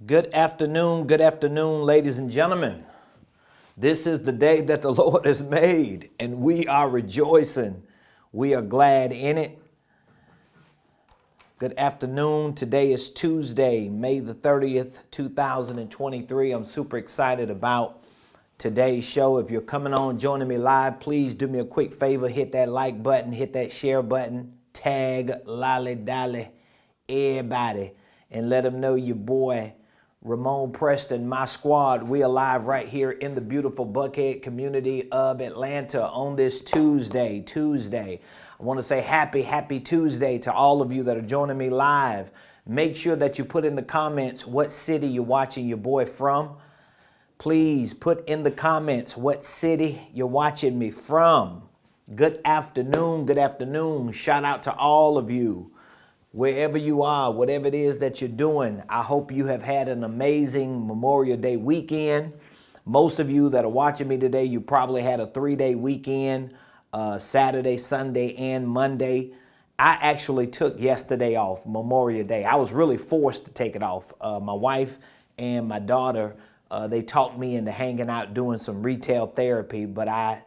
Good afternoon, ladies and gentlemen. This is the day that the Lord has made, and we are rejoicing. We are glad in it. Good afternoon. Today is Tuesday, May the 30th, 2023. I'm super excited about today's show. If you're coming on, joining me live, please do me a quick favor. Hit that like button, hit that share button, tag Lolly Dolly, everybody, and let them know your boy Ramonepreston, my squad. We are live right here in the beautiful Buckhead community of Atlanta on this Tuesday. I want to say happy Tuesday to all of you that are joining me live. Make sure that you put in the comments what city you're watching your boy from. Please put in the comments what city you're watching me from. Good afternoon. Shout out to all of you. Wherever you are, whatever it is that you're doing, I hope you have had an amazing Memorial Day weekend. Most of you that are watching me today, you probably had a 3-day weekend, Saturday, Sunday, and Monday. I actually took yesterday off, Memorial Day. I was really forced to take it off. My wife and my daughter, they talked me into hanging out doing some retail therapy, but I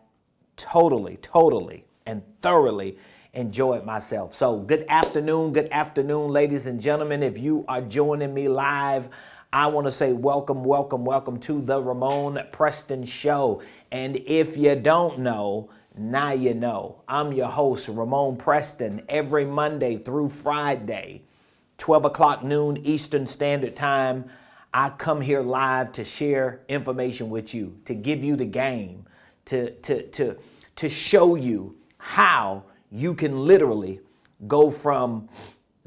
totally, and thoroughly enjoyed myself. So good afternoon, ladies and gentlemen. If you are joining me live, I want to say welcome to the Ramonepreston Show. And if you don't know, now you know. I'm your host, Ramonepreston, every Monday through Friday, 12 o'clock noon Eastern Standard Time. I come here live to share information with you, to give you the game, to show you how you can literally go from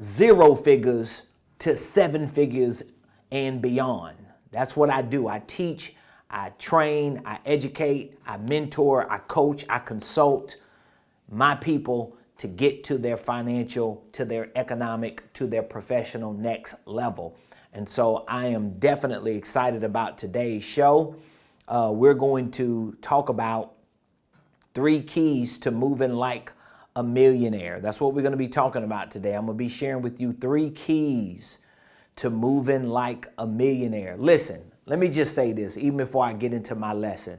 0 figures to 7 figures and beyond. That's what I do. I teach, I train, I educate, I mentor, I coach, I consult my people to get to their financial, to their economic, to their professional next level. And so I am definitely excited about today's show. We're going to talk about 3 keys to moving like a millionaire. That's what we're going to be talking about today. I'm going to be sharing with you 3 keys to moving like a millionaire. Listen, let me just say this, even before I get into my lesson.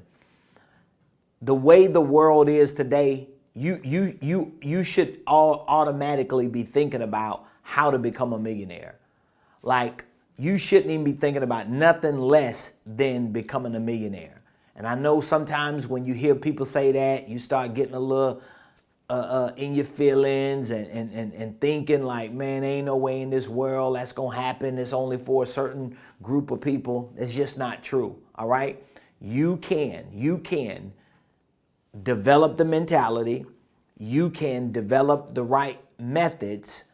The way the world is today, you should all automatically be thinking about how to become a millionaire. Like, you shouldn't even be thinking about nothing less than becoming a millionaire. And I know sometimes when you hear people say that, you start getting a little in your feelings and thinking like, man, ain't no way in this world that's gonna happen. It's only for a certain group of people. It's just not true, all right? You can develop the mentality. You can develop the right methods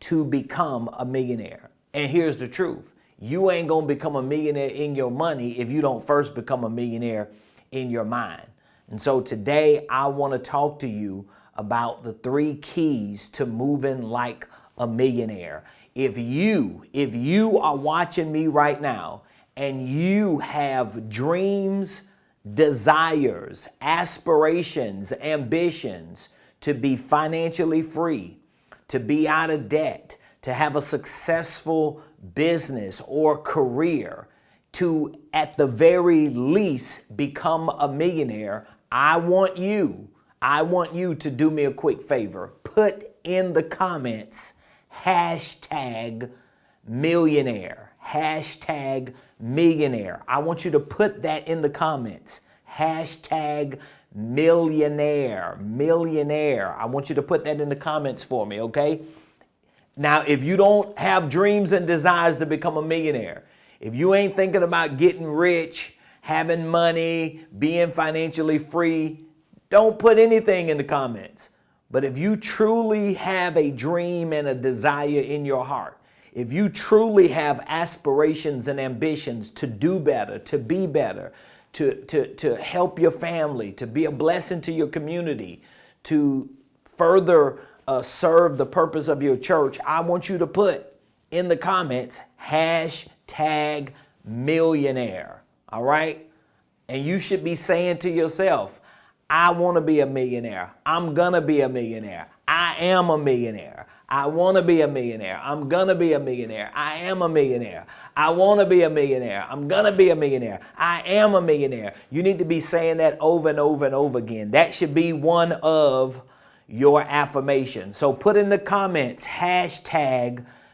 to become a millionaire. And here's the truth. You ain't gonna become a millionaire in your money if you don't first become a millionaire in your mind. And so today I wanna talk to you about the 3 keys to moving like a millionaire. If you are watching me right now and you have dreams, desires, aspirations, ambitions to be financially free, to be out of debt, to have a successful business or career, to at the very least become a millionaire, I want you to do me a quick favor. Put in the comments #millionaire. #millionaire. I want you to put that in the comments. #millionaire. Millionaire. I want you to put that in the comments for me, okay? Now, if you don't have dreams and desires to become a millionaire, if you ain't thinking about getting rich, having money, being financially free, don't put anything in the comments. But if you truly have a dream and a desire in your heart, if you truly have aspirations and ambitions to do better, to be better, to help your family, to be a blessing to your community, to further serve the purpose of your church, I want you to put in the comments #millionaire. All right? And you should be saying to yourself, I want to be a millionaire. I'm going to be a millionaire. I am a millionaire. I want to be a millionaire. I'm going to be a millionaire. I am a millionaire. I want to be a millionaire. I'm going to be a millionaire. I am a millionaire. You need to be saying that over and over and over again. That should be one of your affirmations. So put in the comments,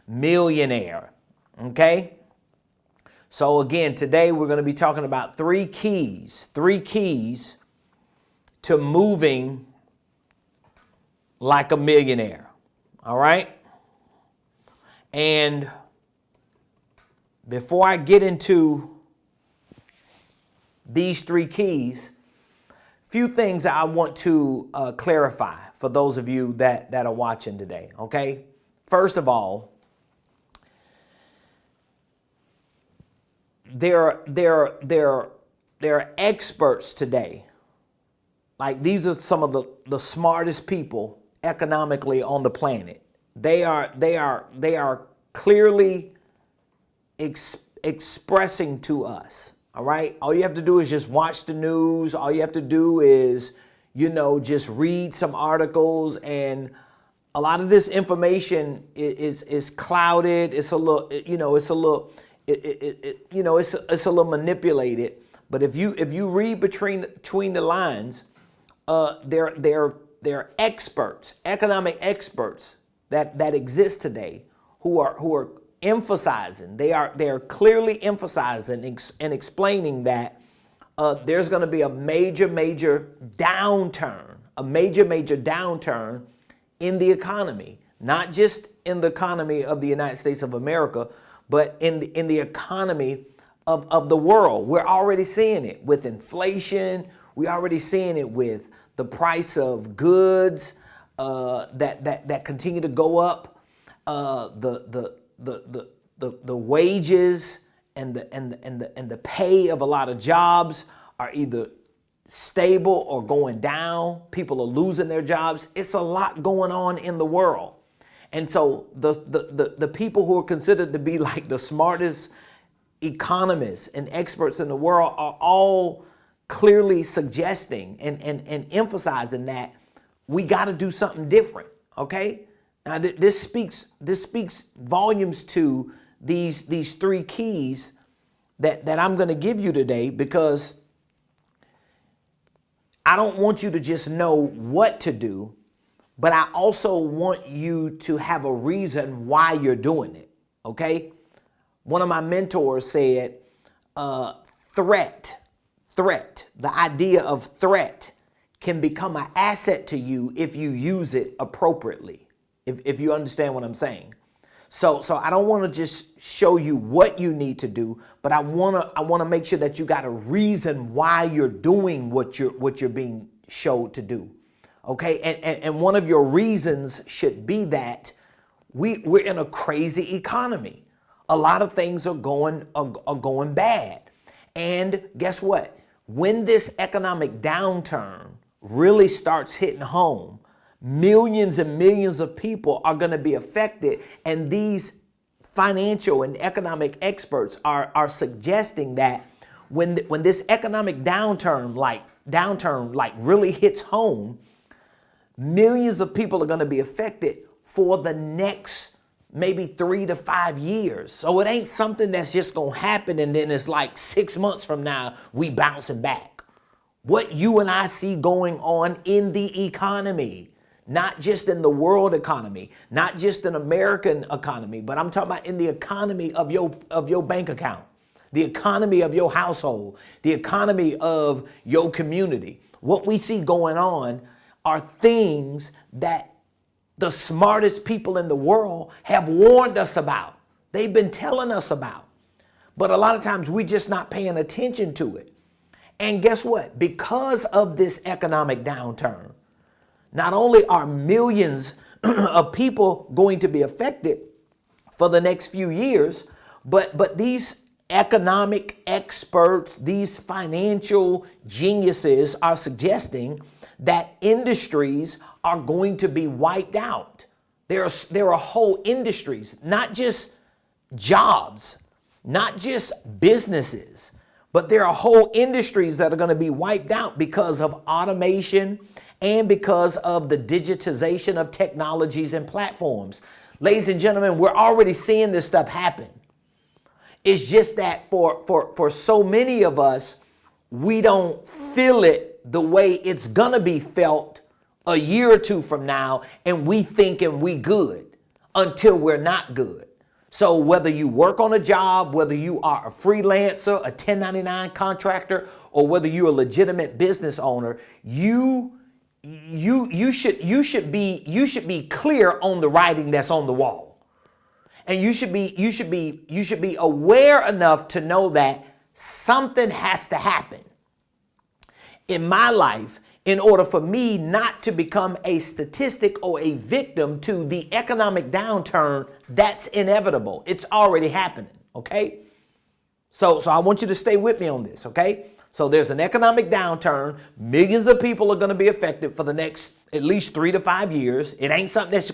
#millionaire. Okay? So again, today we're going to be talking about three keys to moving like a millionaire. All right? And before I get into these three keys, few things I want to clarify for those of you that are watching today, okay? First of all, there are experts today. Like, these are some of the smartest people economically on the planet. They are clearly expressing to us. All right. All you have to do is just watch the news. All you have to do is, just read some articles, and a lot of this information is clouded. It's a little, it's a little manipulated. But if you read between the lines, they're experts, economic experts that exist today who are emphasizing. They are clearly emphasizing and explaining that there's going to be a major downturn, in the economy, not just in the economy of the United States of America, but in the economy of the world. We're already seeing it with inflation. We're already seeing it with the price of goods that continue to go up, the wages and the pay of a lot of jobs are either stable or going down. People are losing their jobs. It's a lot going on in the world. And so the people who are considered to be like the smartest economists and experts in the world are all clearly suggesting and emphasizing that we got to do something different. Okay? Now this speaks volumes to these three keys that I'm going to give you today, because I don't want you to just know what to do, but I also want you to have a reason why you're doing it. Okay? One of my mentors said, threat, the idea of threat can become an asset to you if you use it appropriately, if you understand what I'm saying. So I don't want to just show you what you need to do, but I want to make sure that you got a reason why you're doing what you're being showed to do. Okay? And one of your reasons should be that we're in a crazy economy. A lot of things are going bad. And guess what? When this economic downturn really starts hitting home, millions and millions of people are going to be affected. And these financial and economic experts are suggesting that when this economic downturn really hits home, millions of people are going to be affected for the next maybe 3 to 5 years. So it ain't something that's just going to happen and then it's like 6 months from now we bouncing back. What you and I see going on in the economy, not just in the world economy, not just in American economy, but I'm talking about in the economy of your bank account, the economy of your household, the economy of your community. What we see going on are things that the smartest people in the world have warned us about. They've been telling us about. But a lot of times we're just not paying attention to it. And guess what? Because of this economic downturn, not only are millions of people going to be affected for the next few years, but these economic experts, these financial geniuses are suggesting that industries are going to be wiped out. There are whole industries, not just jobs, not just businesses, but there are whole industries that are going to be wiped out because of automation and because of the digitization of technologies and platforms. Ladies and gentlemen, we're already seeing this stuff happen. It's just that for so many of us, we don't feel it the way it's gonna be felt a year or two from now, and we thinking we good until we're not good. So whether you work on a job, whether you are a freelancer, a 1099 contractor, or whether you're a legitimate business owner, you should be clear on the writing that's on the wall. And you should be aware enough to know that something has to happen in my life in order for me not to become a statistic or a victim to the economic downturn that's inevitable. It's already happening, okay? So I want you to stay with me on this, okay? So there's an economic downturn. Millions of people are going to be affected for the next at least 3 to 5 years. It ain't something that's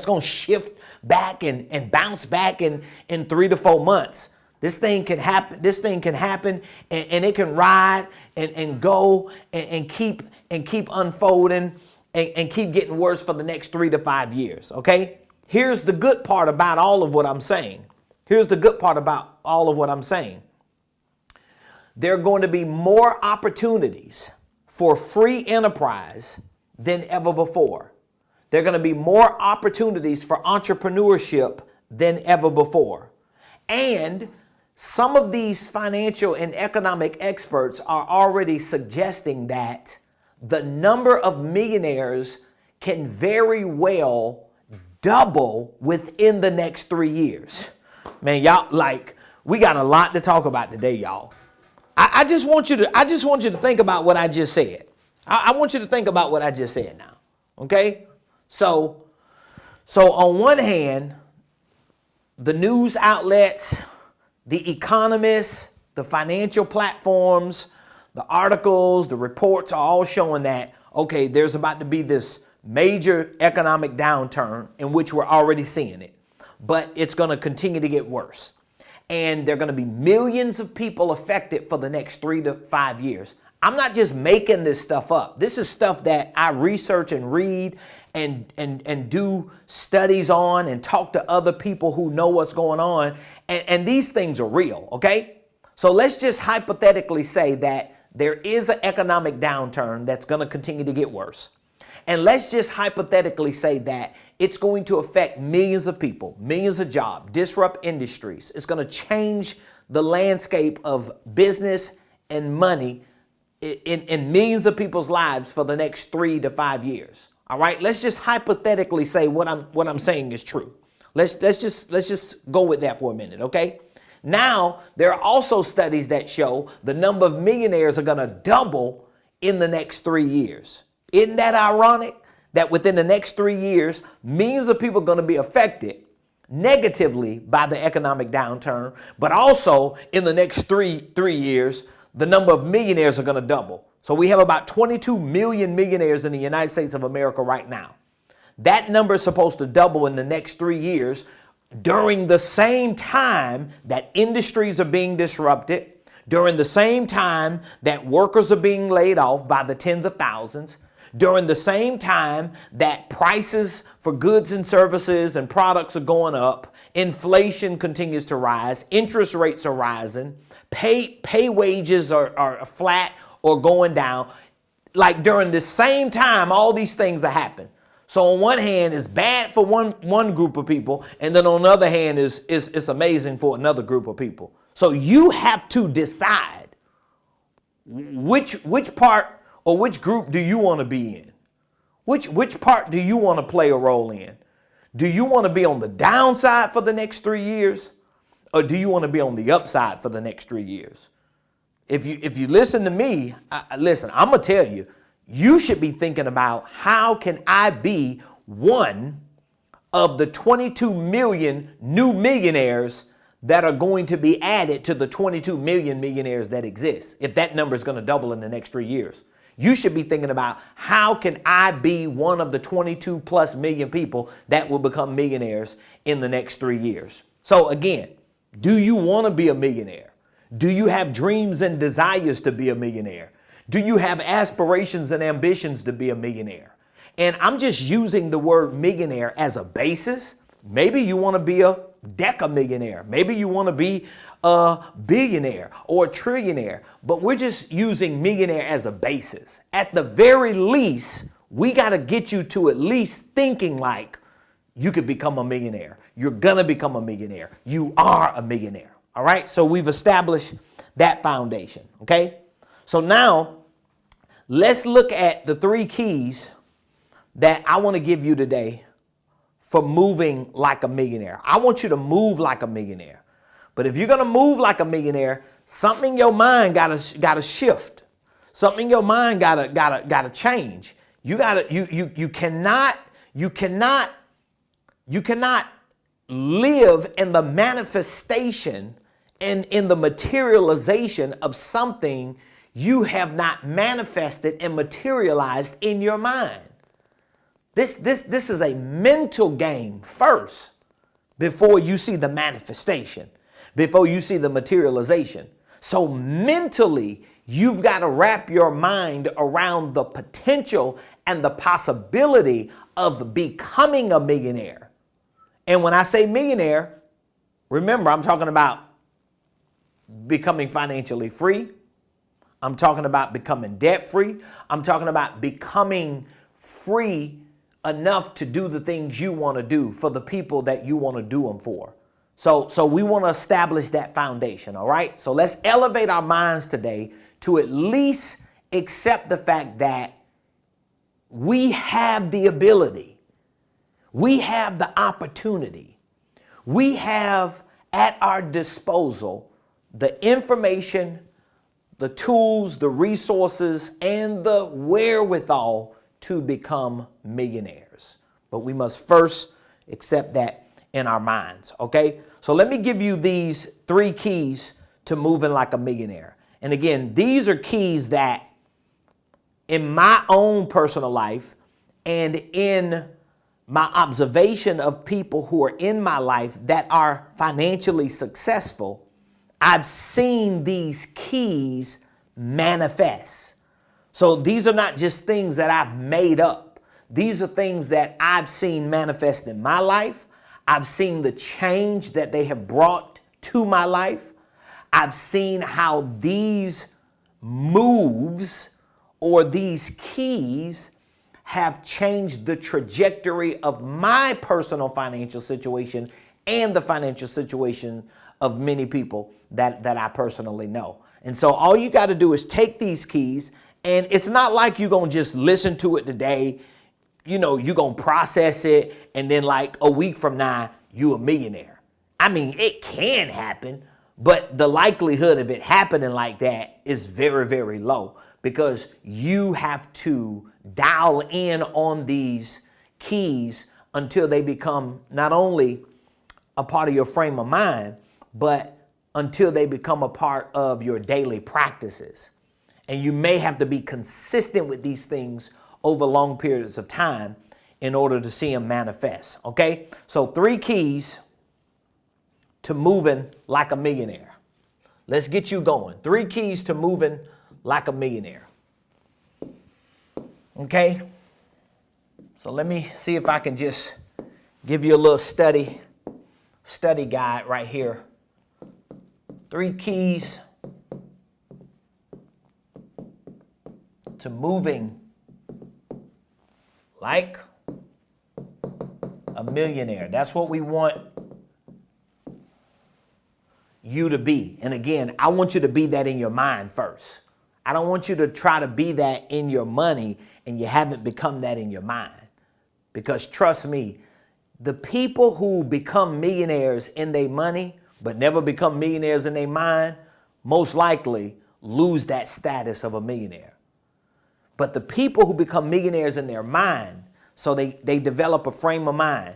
going to shift back and bounce back in 3 to 4 months. This thing can happen. This thing can happen, and it can ride and go and keep unfolding and keep getting worse for the next 3 to 5 years. Okay. Here's the good part about all of what I'm saying. There are going to be more opportunities for free enterprise than ever before. There are going to be more opportunities for entrepreneurship than ever before. And some of these financial and economic experts are already suggesting that the number of millionaires can very well double within the next 3 years. Man, y'all, we got a lot to talk about today, y'all. I just want you to think about what I just said. I want you to think about what I just said now. Okay? So on one hand, the news outlets, the economists, the financial platforms, the articles, the reports are all showing that, okay, there's about to be this major economic downturn in which we're already seeing it, but it's going to continue to get worse. And there are going to be millions of people affected for the next 3 to 5 years. I'm not just making this stuff up. This is stuff that I research and read and do studies on and talk to other people who know what's going on. And these things are real, okay? So let's just hypothetically say that there is an economic downturn that's going to continue to get worse. And let's just hypothetically say that it's going to affect millions of people, millions of jobs, disrupt industries. It's going to change the landscape of business and money in millions of people's lives for the next 3 to 5 years. All right, let's just hypothetically say what I'm saying is true. Let's just go with that for a minute, okay? Now, there are also studies that show the number of millionaires are going to double in the next 3 years. Isn't that ironic that within the next 3 years, millions of people are going to be affected negatively by the economic downturn, but also in the next three years, the number of millionaires are going to double. So we have about 22 million millionaires in the United States of America right now. That number is supposed to double in the next 3 years during the same time that industries are being disrupted, during the same time that workers are being laid off by the tens of thousands, during the same time that prices for goods and services and products are going up, inflation continues to rise, interest rates are rising, pay wages are flat or going down. Like during the same time, all these things are happening. So on one hand, it's bad for one group of people, and then on the other hand, it's amazing for another group of people. So you have to decide which part or which group do you want to be in? Which part do you want to play a role in? Do you want to be on the downside for the next 3 years? Or do you want to be on the upside for the next 3 years? If you listen to me, listen, I'm going to tell you, you should be thinking about how can I be one of the 22 million new millionaires that are going to be added to the 22 million millionaires that exist, if that number is going to double in the next 3 years. You should be thinking about how can I be one of the 22 plus million people that will become millionaires in the next 3 years. So again, do you want to be a millionaire? Do you have dreams and desires to be a millionaire? Do you have aspirations and ambitions to be a millionaire? And I'm just using the word millionaire as a basis. Maybe you want to be a decamillionaire. Maybe you want to be a billionaire or a trillionaire, but we're just using millionaire as a basis. At the very least, we got to get you to at least thinking like you could become a millionaire. You're going to become a millionaire. You are a millionaire. All right. So we've established that foundation. Okay. So now let's look at the 3 keys that I want to give you today for moving like a millionaire. I want you to move like a millionaire. But if you're going to move like a millionaire, something in your mind gotta shift. Something in your mind gotta change. You cannot live in the manifestation and in the materialization of something you have not manifested and materialized in your mind. This is a mental game first before you see the manifestation, before you see the materialization. So mentally, you've got to wrap your mind around the potential and the possibility of becoming a millionaire. And when I say millionaire, remember, I'm talking about becoming financially free. I'm talking about becoming debt free. I'm talking about becoming free enough to do the things you want to do for the people that you want to do them for. So we want to establish that foundation. All right. So let's elevate our minds today to at least accept the fact that we have the ability. We have the opportunity. We have at our disposal the information, the tools, the resources, and the wherewithal to become millionaires. But we must first accept that in our minds, okay? So let me give you these 3 keys to moving like a millionaire. And again, these are keys that in my own personal life and in my observation of people who are in my life that are financially successful, I've seen these keys manifest. So these are not just things that I've made up. These are things that I've seen manifest in my life. I've seen the change that they have brought to my life. I've seen how these moves or these keys have changed the trajectory of my personal financial situation and the financial situation of many people that I personally know. And so all you got to do is take these keys, and it's not like you're going to just listen to it today. You know, you're going to process it, and then like a week from now, you're a millionaire. I mean, it can happen, but the likelihood of it happening like that is very, very low, because you have to dial in on these keys until they become not only a part of your frame of mind, but until they become a part of your daily practices. And you may have to be consistent with these things over long periods of time in order to see them manifest. Okay? So 3 keys to moving like a millionaire. Let's get you going. 3 keys to moving like a millionaire. Okay? So let me see if I can just give you a little study guide right here. 3 keys to moving like a millionaire. That's what we want you to be. And again, I want you to be that in your mind first. I don't want you to try to be that in your money and you haven't become that in your mind. Because trust me, the people who become millionaires in their money but never become millionaires in their mind most likely lose that status of a millionaire. But the people who become millionaires in their mind, so they develop a frame of mind.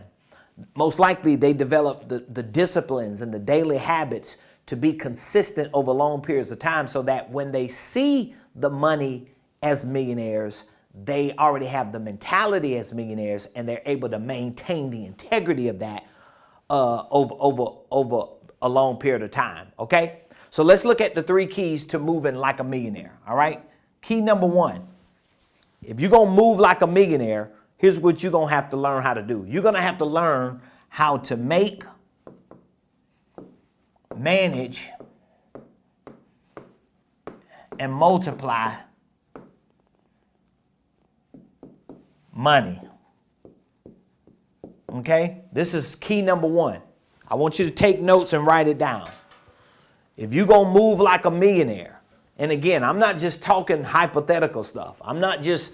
Most likely they develop the disciplines and the daily habits to be consistent over long periods of time, so that when they see the money as millionaires, they already have the mentality as millionaires, and they're able to maintain the integrity of that over a long period of time. Okay? So let's look at the 3 keys to moving like a millionaire. All right? Key number one, if you're going to move like a millionaire, here's what you're going to have to learn how to do. You're going to have to learn how to make, manage, and multiply money. Okay? This is key number one. I want you to take notes and write it down. If you're going to move like a millionaire, and again, I'm not just talking hypothetical stuff. I'm not just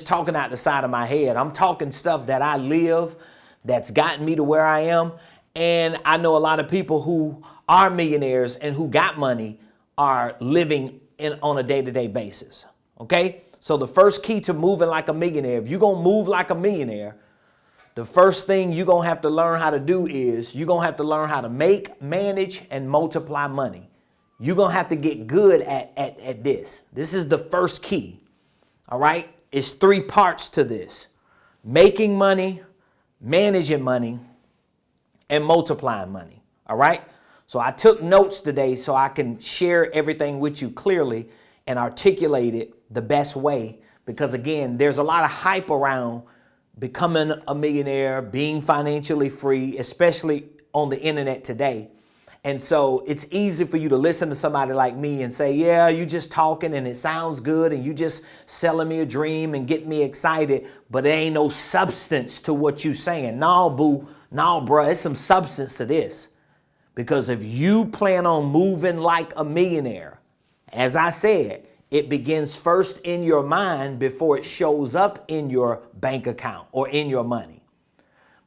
talking out the side of my head. I'm talking stuff that I live, that's gotten me to where I am. And I know a lot of people who are millionaires and who got money are living on a day-to-day basis. Okay? So the first key to moving like a millionaire, if you're going to move like a millionaire, the first thing you're going to have to learn how to do is you're going to have to learn how to make, manage, and multiply money. You're going to have to get good at this. This is the first key. All right? It's 3 parts to this. Making money, managing money, and multiplying money. All right? So I took notes today so I can share everything with you clearly and articulate it the best way. Because again, there's a lot of hype around becoming a millionaire, being financially free, especially on the internet today. And so it's easy for you to listen to somebody like me and say, yeah, you just talking and it sounds good and you just selling me a dream and get me excited, but there ain't no substance to what you saying. No, boo, no, bruh, there's some substance to this. Because if you plan on moving like a millionaire, as I said, it begins first in your mind before it shows up in your bank account or in your money.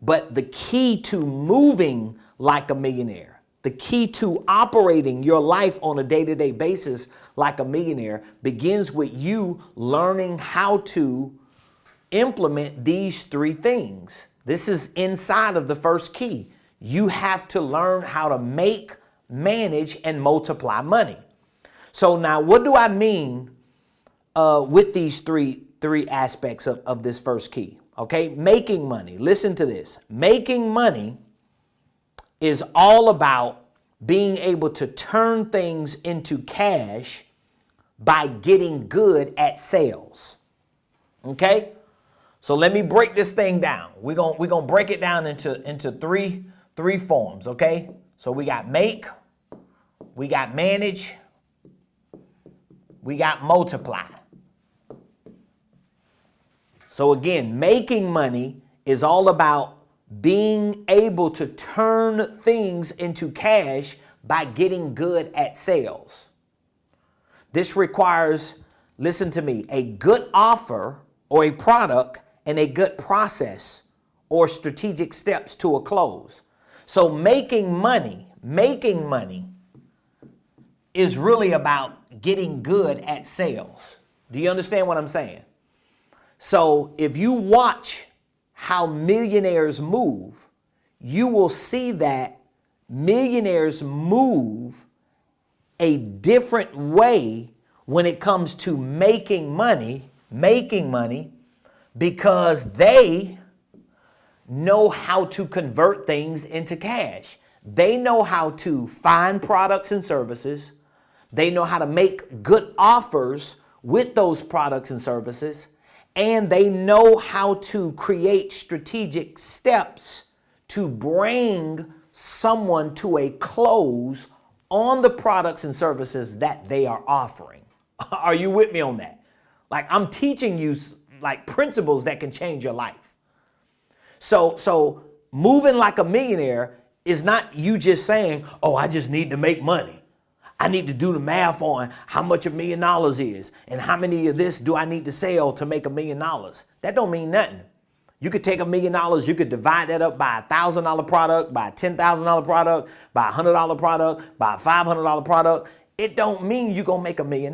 But the key to moving like a millionaire, the key to operating your life on a day-to-day basis like a millionaire begins with you learning how to implement these 3 things. This is inside of the first key. You have to learn how to make, manage, and multiply money. So now what do I mean with these three aspects of this first key? Okay, making money. Listen to this. Making money is all about being able to turn things into cash by getting good at sales. Okay? So let me break this thing down. We're gonna break it down into three forms, okay? So we got make, we got manage, we got multiply. So again, making money is all about being able to turn things into cash by getting good at sales. This requires, listen to me, a good offer or a product and a good process or strategic steps to a close. So making money is really about getting good at sales. Do you understand what I'm saying? So if you watch how millionaires move, you will see that millionaires move a different way when it comes to making money because they know how to convert things into cash. They know how to find products and services. They know how to make good offers with those products and services. And they know how to create strategic steps to bring someone to a close on the products and services that they are offering. Are you with me on that? Like, I'm teaching you like principles that can change your life. So moving like a millionaire is not you just saying, oh, I just need to make money. I need to do the math on how much $1 million is and how many of this do I need to sell to make $1 million. That don't mean nothing. You could take $1 million, you could divide that up by $1,000 product, by a $10,000 product, by a $100 product, by a $500 product. It don't mean you're going to make $1 million.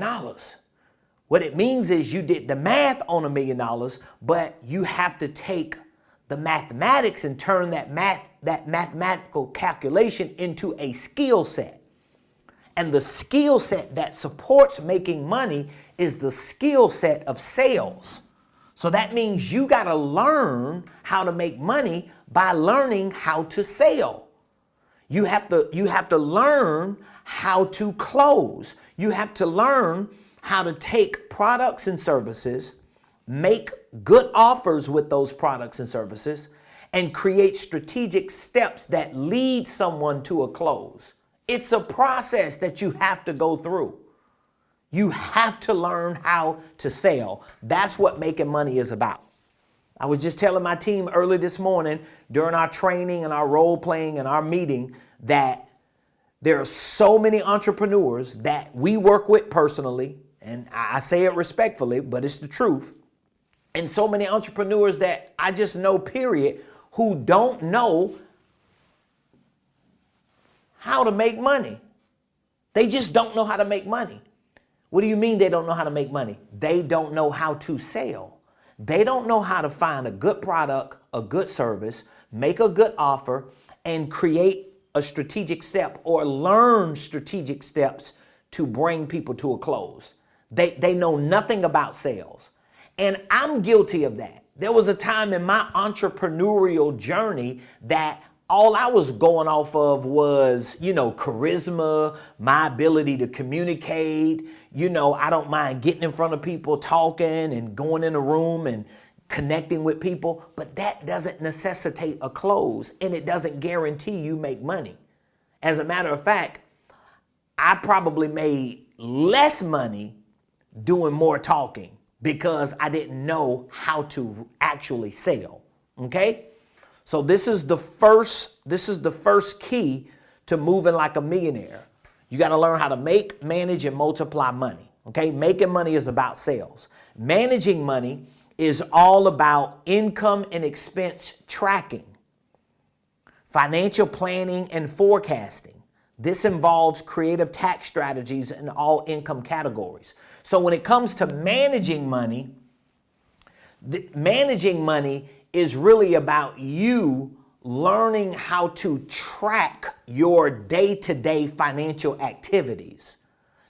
What it means is you did the math on $1 million, but you have to take the mathematics and turn that mathematical calculation into a skill set. And the skill set that supports making money is the skill set of sales. So that means you got to learn how to make money by learning how to sell. You have to learn how to close. You have to learn how to take products and services, make good offers with those products and services, and create strategic steps that lead someone to a close. It's a process that you have to go through. You have to learn how to sell. That's what making money is about. I was just telling my team early this morning during our training and our role playing and our meeting that there are so many entrepreneurs that we work with personally, and I say it respectfully, but it's the truth, and so many entrepreneurs that I just know, period, who don't know how to make money. They just don't know how to make money. What do you mean they don't know how to make money? They don't know how to sell. They don't know how to find a good product, a good service, make a good offer, and create a strategic step or learn strategic steps to bring people to a close. They know nothing about sales. And I'm guilty of that. There was a time in my entrepreneurial journey that all I was going off of was, charisma, my ability to communicate. I don't mind getting in front of people, talking and going in a room and connecting with people, but that doesn't necessitate a close, and it doesn't guarantee you make money. As a matter of fact, I probably made less money doing more talking because I didn't know how to actually sell. Okay? So this is the first key to moving like a millionaire. You got to learn how to make, manage, and multiply money. Okay? Making money is about sales. Managing money is all about income and expense tracking, financial planning and forecasting. This involves creative tax strategies in all income categories. So when it comes to managing money is really about you learning how to track your day-to-day financial activities.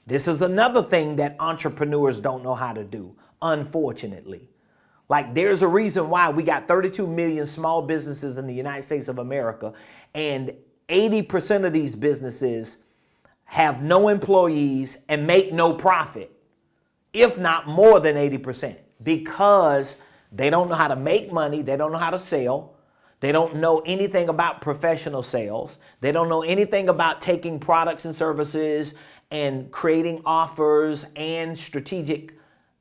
This is another thing that entrepreneurs don't know how to do, unfortunately. Like, there's a reason why we got 32 million small businesses in the United States of America, and 80% of these businesses have no employees and make no profit, if not more than 80%, because they don't know how to make money, they don't know how to sell, they don't know anything about professional sales, they don't know anything about taking products and services and creating offers and strategic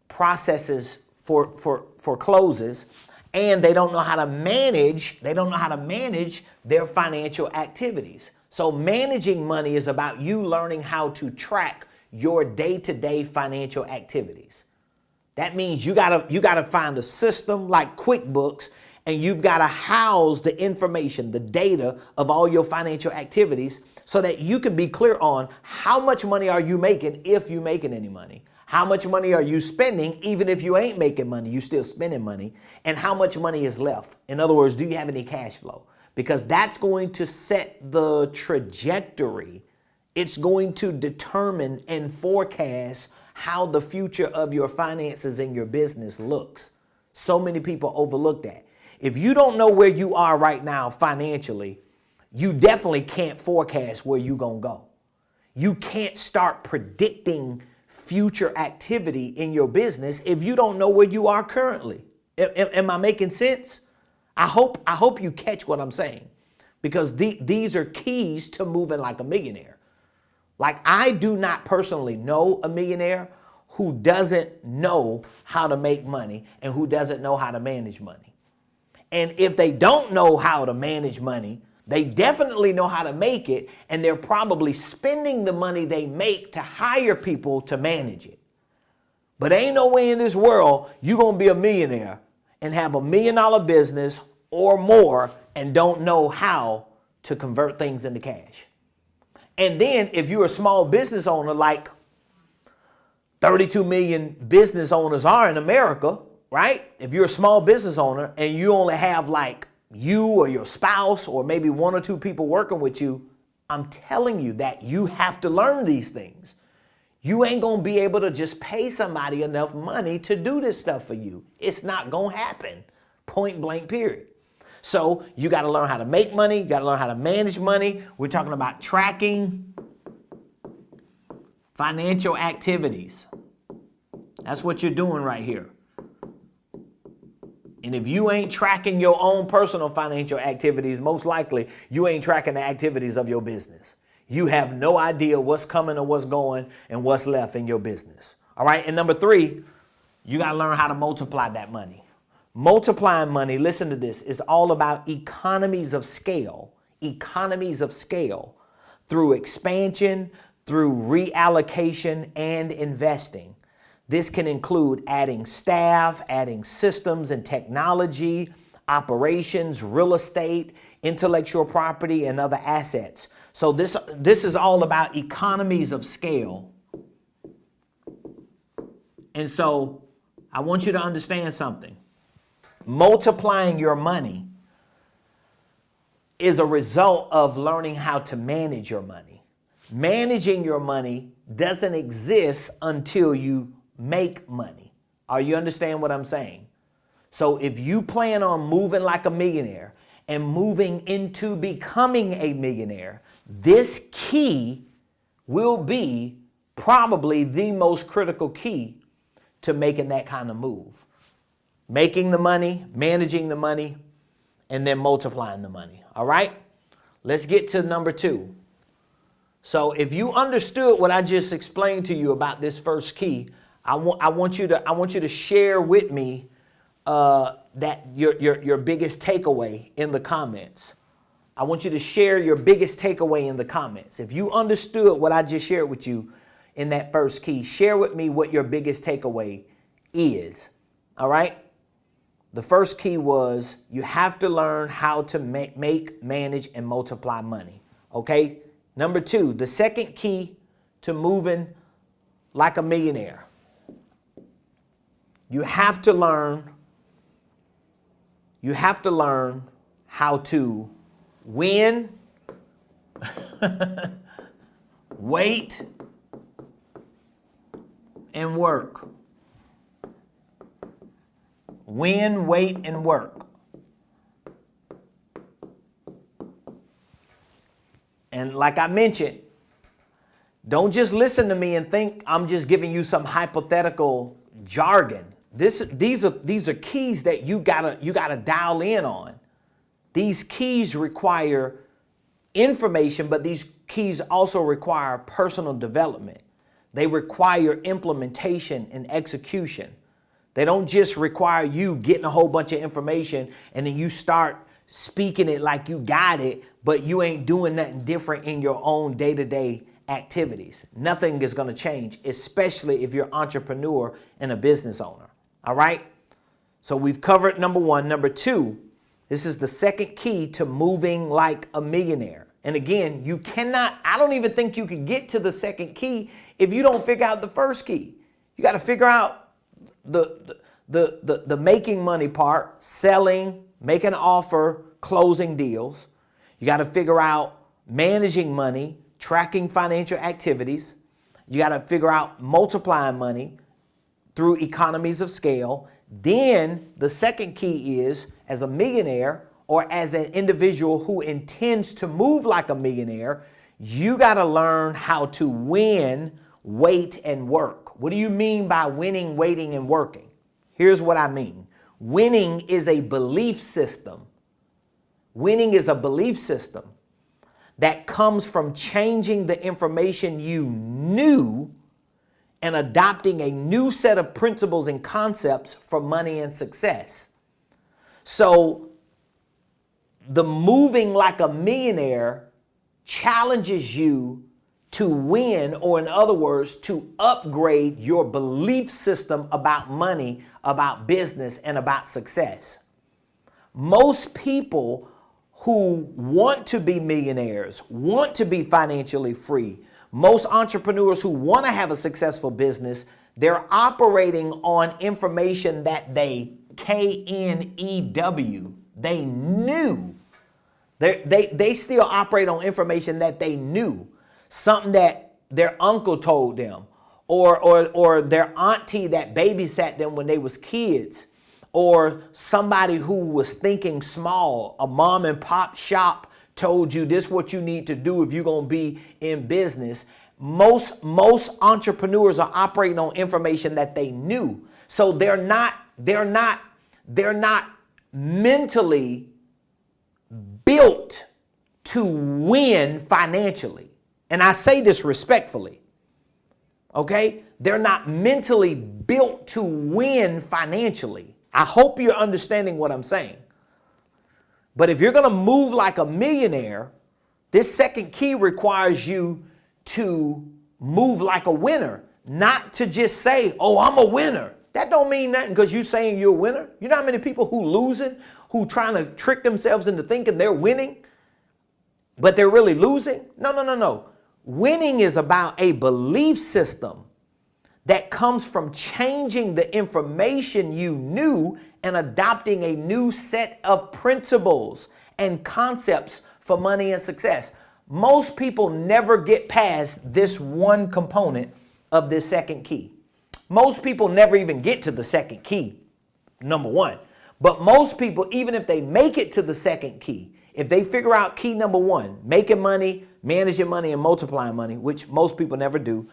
processes for closes, and they don't know how to manage their financial activities. So managing money is about you learning how to track your day-to-day financial activities. That means you gotta find a system like QuickBooks, and you've got to house the information, the data of all your financial activities, so that you can be clear on how much money are you making, if you're making any money. How much money are you spending? Even if you ain't making money, you still spending money. And how much money is left? In other words, do you have any cash flow? Because that's going to set the trajectory. It's going to determine and forecast how the future of your finances and your business looks. So many people overlook that. If you don't know where you are right now financially, you definitely can't forecast where you're going to go. You can't start predicting future activity in your business if you don't know where you are currently. Am I making sense? I hope you catch what I'm saying, because these are keys to moving like a millionaire. Like, I do not personally know a millionaire who doesn't know how to make money and who doesn't know how to manage money. And if they don't know how to manage money, they definitely know how to make it, and they're probably spending the money they make to hire people to manage it. But ain't no way in this world you're going to be a millionaire and have $1 million business or more and don't know how to convert things into cash. And then if you're a small business owner, like 32 million business owners are in America, right? If you're a small business owner and you only have like you or your spouse or maybe 1 or 2 people working with you, I'm telling you that you have to learn these things. You ain't going to be able to just pay somebody enough money to do this stuff for you. It's not going to happen. Point blank, period. So you got to learn how to make money. You got to learn how to manage money. We're talking about tracking financial activities. That's what you're doing right here. And if you ain't tracking your own personal financial activities, most likely you ain't tracking the activities of your business. You have no idea what's coming or what's going and what's left in your business. All right. And number 3, you got to learn how to multiply that money. Multiplying money, listen to this, is all about economies of scale. Economies of scale through expansion, through reallocation and investing. This can include adding staff, adding systems and technology, operations, real estate, intellectual property, and other assets. So this is all about economies of scale. And so I want you to understand something. Multiplying your money is a result of learning how to manage your money. Managing your money doesn't exist until you make money. Are you understand what I'm saying? So if you plan on moving like a millionaire and moving into becoming a millionaire, this key will be probably the most critical key to making that kind of move. Making the money, managing the money, and then multiplying the money. All right? Let's get to number 2. So if you understood what I just explained to you about this first key, I want you to share with me that your biggest takeaway in the comments. I want you to share your biggest takeaway in the comments. If you understood what I just shared with you in that first key, share with me what your biggest takeaway is. All right? The first key was you have to learn how to make, manage, and multiply money. Okay? Number 2, the second key to moving like a millionaire. You have to learn how to win, wait, and work. Win, wait, and work. And like I mentioned, don't just listen to me and think I'm just giving you some hypothetical jargon. These are keys that you gotta dial in on. These keys require information, but these keys also require personal development. They require implementation and execution. They don't just require you getting a whole bunch of information and then you start speaking it like you got it, but you ain't doing nothing different in your own day-to-day activities. Nothing is going to change, especially if you're an entrepreneur and a business owner. All right? So we've covered number 1. Number 2, this is the second key to moving like a millionaire. And again, I don't even think you can get to the second key if you don't figure out the first key. You got to figure out the making money part, selling, making an offer, closing deals. You got to figure out managing money, tracking financial activities. You got to figure out multiplying money through economies of scale. Then the second key is, as a millionaire or as an individual who intends to move like a millionaire, you got to learn how to win, wait, and work. What do you mean by winning, waiting, and working? Here's what I mean. Winning is a belief system. Winning is a belief system that comes from changing the information you knew and adopting a new set of principles and concepts for money and success. So the moving like a millionaire challenges you to win, or in other words, to upgrade your belief system about money, about business, and about success. Most people who want to be millionaires, want to be financially free, most entrepreneurs who want to have a successful business, they're operating on information that they KNEW. They knew. They still operate on information that they knew. Something that their uncle told them, or their auntie that babysat them when they was kids, or somebody who was thinking small, a mom and pop shop told you this is what you need to do if you're going to be in business. Most entrepreneurs are operating on information that they knew. So they're not mentally built to win financially. And I say this respectfully. Okay? They're not mentally built to win financially. I hope you're understanding what I'm saying. But if you're going to move like a millionaire, this second key requires you to move like a winner, not to just say, oh, I'm a winner. That don't mean nothing because you're saying you're a winner. You know how many people who losing, who trying to trick themselves into thinking they're winning, but they're really losing? No. Winning is about a belief system that comes from changing the information you knew and adopting a new set of principles and concepts for money and success. Most people never get past this one component of this second key. Most people never even get to the second key, number one. But most people, even if they make it to the second key, if they figure out key number one, making money, managing money, and multiplying money, which most people never do,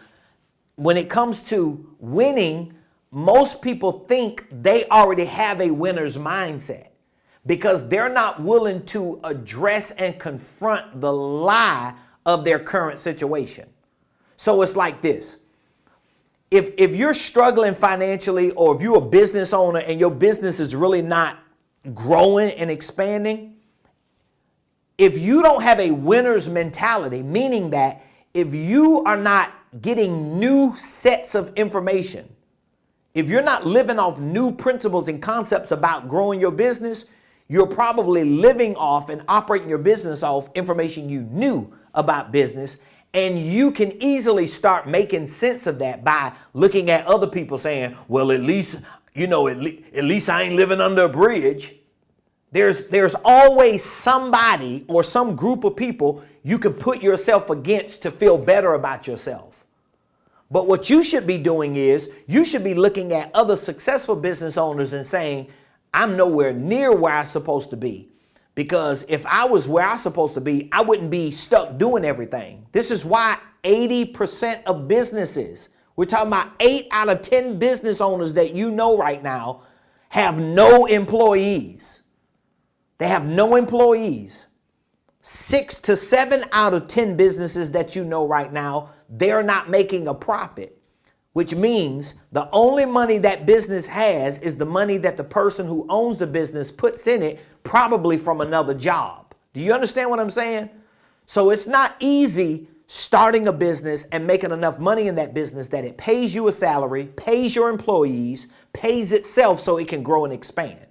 when it comes to winning, most people think they already have a winner's mindset because they're not willing to address and confront the lie of their current situation. So it's like this. If you're struggling financially, or if you're a business owner and your business is really not growing and expanding, if you don't have a winner's mentality, meaning that if you are not getting new sets of information, if you're not living off new principles and concepts about growing your business, you're probably living off and operating your business off information you knew about business. And you can easily start making sense of that by looking at other people saying, well, at least I ain't living under a bridge. There's always somebody or some group of people you can put yourself against to feel better about yourself. But what you should be doing is you should be looking at other successful business owners and saying, I'm nowhere near where I'm supposed to be. Because if I was where I'm supposed to be, I wouldn't be stuck doing everything. This is why 80% of businesses, we're talking about 8 out of 10 business owners that you know right now, have no employees. They have no employees. 6 to 7 out of 10 businesses that you know right now, they're not making a profit, which means the only money that business has is the money that the person who owns the business puts in it, probably from another job. Do you understand what I'm saying? So it's not easy starting a business and making enough money in that business that it pays you a salary, pays your employees, pays itself so it can grow and expand.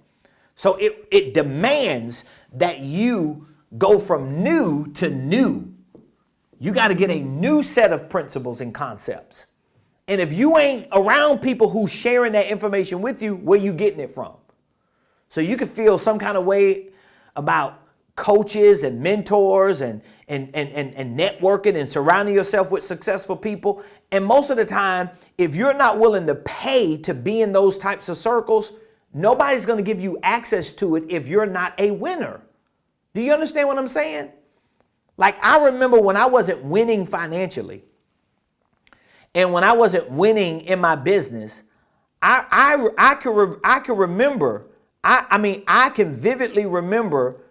So it demands that you go from new to new. You got to get a new set of principles and concepts. And if you ain't around people who sharing that information with you, where you getting it from? So you can feel some kind of way about coaches and mentors and networking and surrounding yourself with successful people. And most of the time, if you're not willing to pay to be in those types of circles, nobody's going to give you access to it if you're not a winner. Do you understand what I'm saying? Like, I remember when I wasn't winning financially and when I wasn't winning in my business, I can vividly remember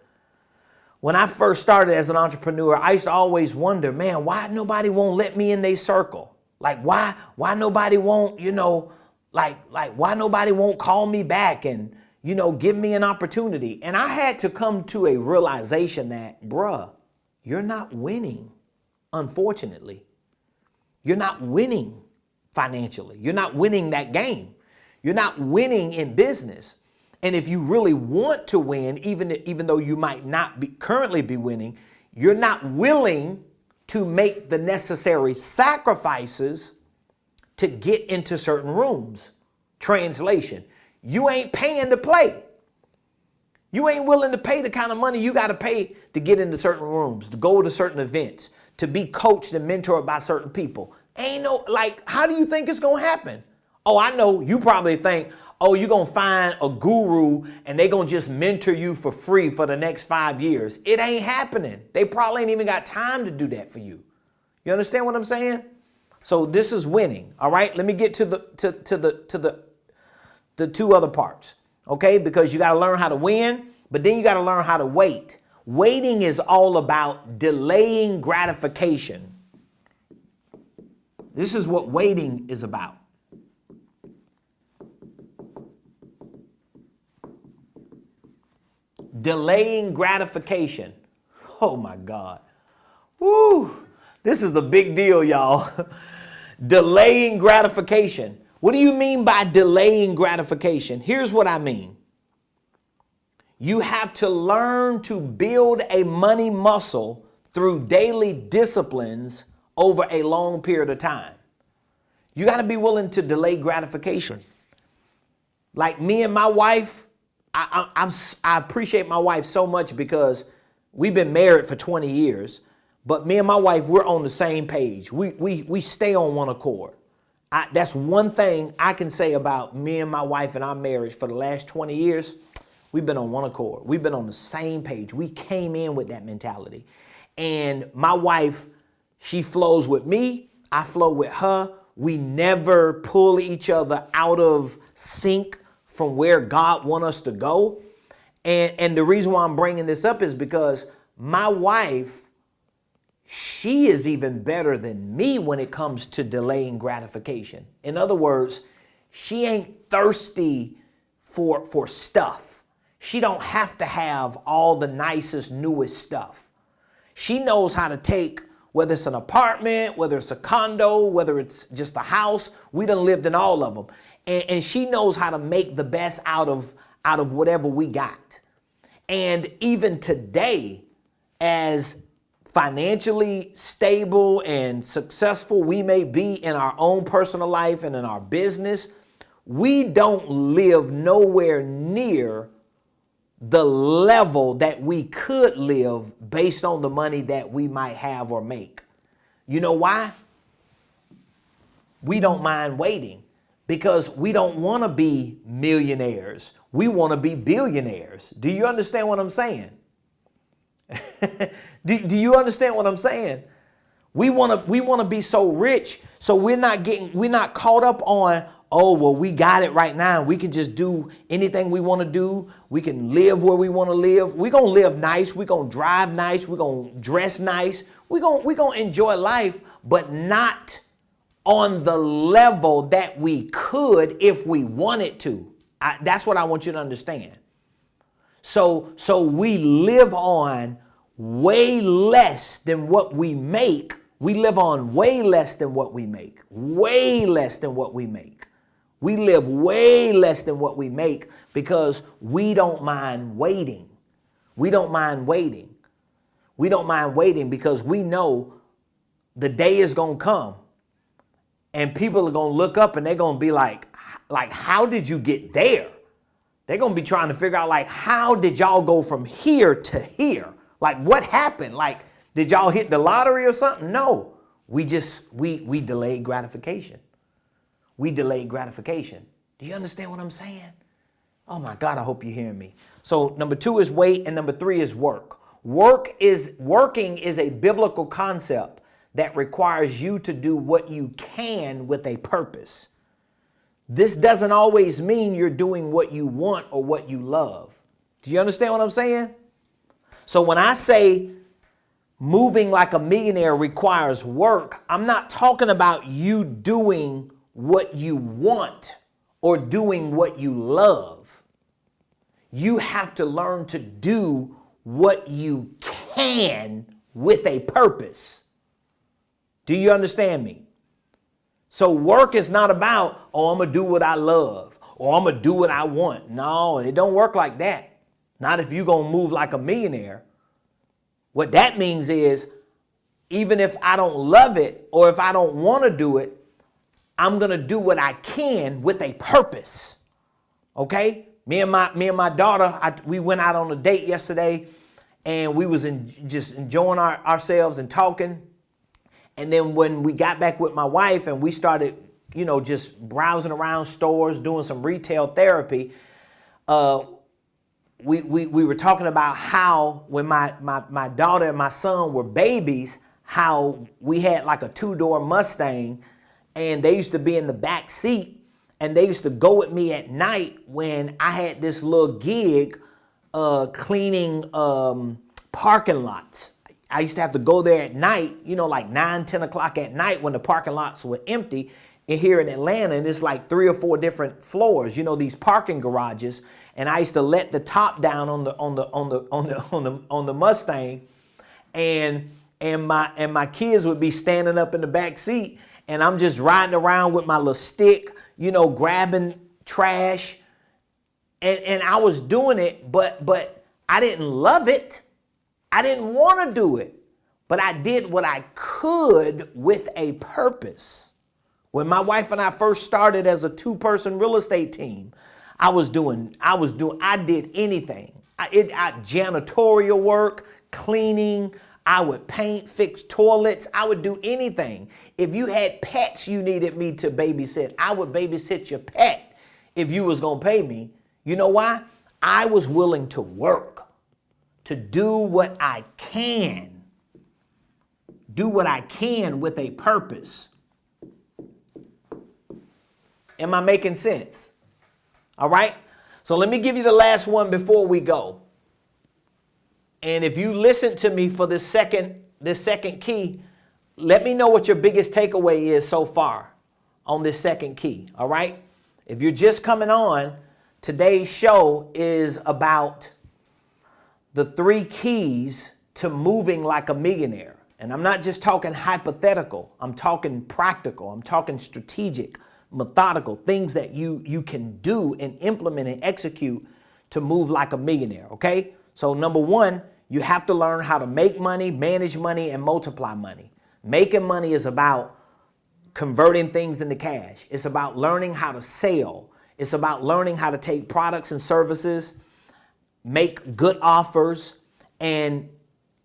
when I first started as an entrepreneur. I used to always wonder, man, why nobody won't let me in their circle? Like, why nobody won't, why nobody won't call me back and, give me an opportunity? And I had to come to a realization that, bruh, you're not winning, unfortunately. You're not winning financially. You're not winning that game. You're not winning in business. And if you really want to win, even though you might not currently be winning, you're not willing to make the necessary sacrifices to get into certain rooms. Translation, you ain't paying to play. You ain't willing to pay the kind of money you got to pay to get into certain rooms, to go to certain events, to be coached and mentored by certain people. How do you think it's going to happen? Oh, I know. You probably think, oh, you're going to find a guru and they're going to just mentor you for free for the next 5 years. It ain't happening. They probably ain't even got time to do that for you. You understand what I'm saying? So this is winning. All right. Let me get to the two other parts. Okay, because you got to learn how to win, but then you got to learn how to wait. Waiting is all about delaying gratification. This is what waiting is about. Delaying gratification. Oh my God. Woo! This is the big deal, y'all. Delaying gratification. What do you mean by delaying gratification? Here's what I mean. You have to learn to build a money muscle through daily disciplines over a long period of time. You got to be willing to delay gratification. Like me and my wife, I appreciate my wife so much because we've been married for 20 years, but me and my wife, we're on the same page. We stay on one accord. That's one thing I can say about me and my wife and our marriage for the last 20 years. We've been on one accord. We've been on the same page. We came in with that mentality. And my wife, she flows with me. I flow with her. We never pull each other out of sync from where God wants us to go. And the reason why I'm bringing this up is because my wife, she is even better than me when it comes to delaying gratification. In other words, she ain't thirsty for stuff. She don't have to have all the nicest, newest stuff. She knows how to take, whether it's an apartment, whether it's a condo, whether it's just a house. We done lived in all of them. And she knows how to make the best out of whatever we got. And even today, as financially stable and successful we may be in our own personal life and in our business, we don't live nowhere near the level that we could live based on the money that we might have or make. You know why? We don't mind waiting because we don't want to be millionaires. We want to be billionaires. Do you understand what I'm saying? Do you understand what I'm saying? We want to be so rich, so we're not caught up on, oh, well, we got it right now. We can just do anything we want to do. We can live where we want to live. We're going to live nice. We're going to drive nice. We're going to dress nice. We're going to enjoy life, but not on the level that we could if we wanted to. That's what I want you to understand. So we live on way less than what we make. We live on way less than what we make. Way less than what we make. We live way less than what we make because we don't mind waiting. We don't mind waiting. We don't mind waiting because we know the day is going to come and people are going to look up and they're going to be like, how did you get there? They're going to be trying to figure out, like, how did y'all go from here to here? Like, what happened? Like, did y'all hit the lottery or something? No, we delayed gratification. We delayed gratification. Do you understand what I'm saying? Oh my God, I hope you're hearing me. So number 2 is wait, and number 3 is work. Working is a biblical concept that requires you to do what you can with a purpose. This doesn't always mean you're doing what you want or what you love. Do you understand what I'm saying? So when I say moving like a millionaire requires work, I'm not talking about you doing what you want or doing what you love. You have to learn to do what you can with a purpose. Do you understand me? So work is not about, oh, I'm going to do what I love or I'm going to do what I want. No, it don't work like that. Not if you're going to move like a millionaire. What that means is, even if I don't love it or if I don't want to do it, I'm going to do what I can with a purpose. Okay? Me and my daughter, we went out on a date yesterday and we was just enjoying ourselves and talking. And then when we got back with my wife and we started, just browsing around stores, doing some retail therapy, we were talking about how when my daughter and my son were babies, how we had like a 2-door Mustang and they used to be in the back seat, and they used to go with me at night when I had this little gig cleaning parking lots. I used to have to go there at night, like 9, 10 o'clock at night when the parking lots were empty here in Atlanta, and it's like 3 or 4 different floors, these parking garages. And I used to let the top down on the Mustang, and my kids would be standing up in the back seat, and I'm just riding around with my little stick, grabbing trash. And I was doing it, but I didn't love it. I didn't want to do it, but I did what I could with a purpose. When my wife and I first started as a 2-person real estate team, I did anything. Janitorial work, cleaning, I would paint, fix toilets, I would do anything. If you had pets you needed me to babysit, I would babysit your pet if you was gonna pay me. You know why? I was willing to work, to do what I can. Do what I can with a purpose. Am I making sense? All right? So let me give you the last one before we go. And if you listen to me for this second key, let me know what your biggest takeaway is so far on this second key. All right? If you're just coming on, today's show is about the 3 keys to moving like a millionaire. And I'm not just talking hypothetical. I'm talking practical. I'm talking strategic, methodical, things that you can do and implement and execute to move like a millionaire, okay? So number 1, you have to learn how to make money, manage money, and multiply money. Making money is about converting things into cash. It's about learning how to sell. It's about learning how to take products and services, make good offers, and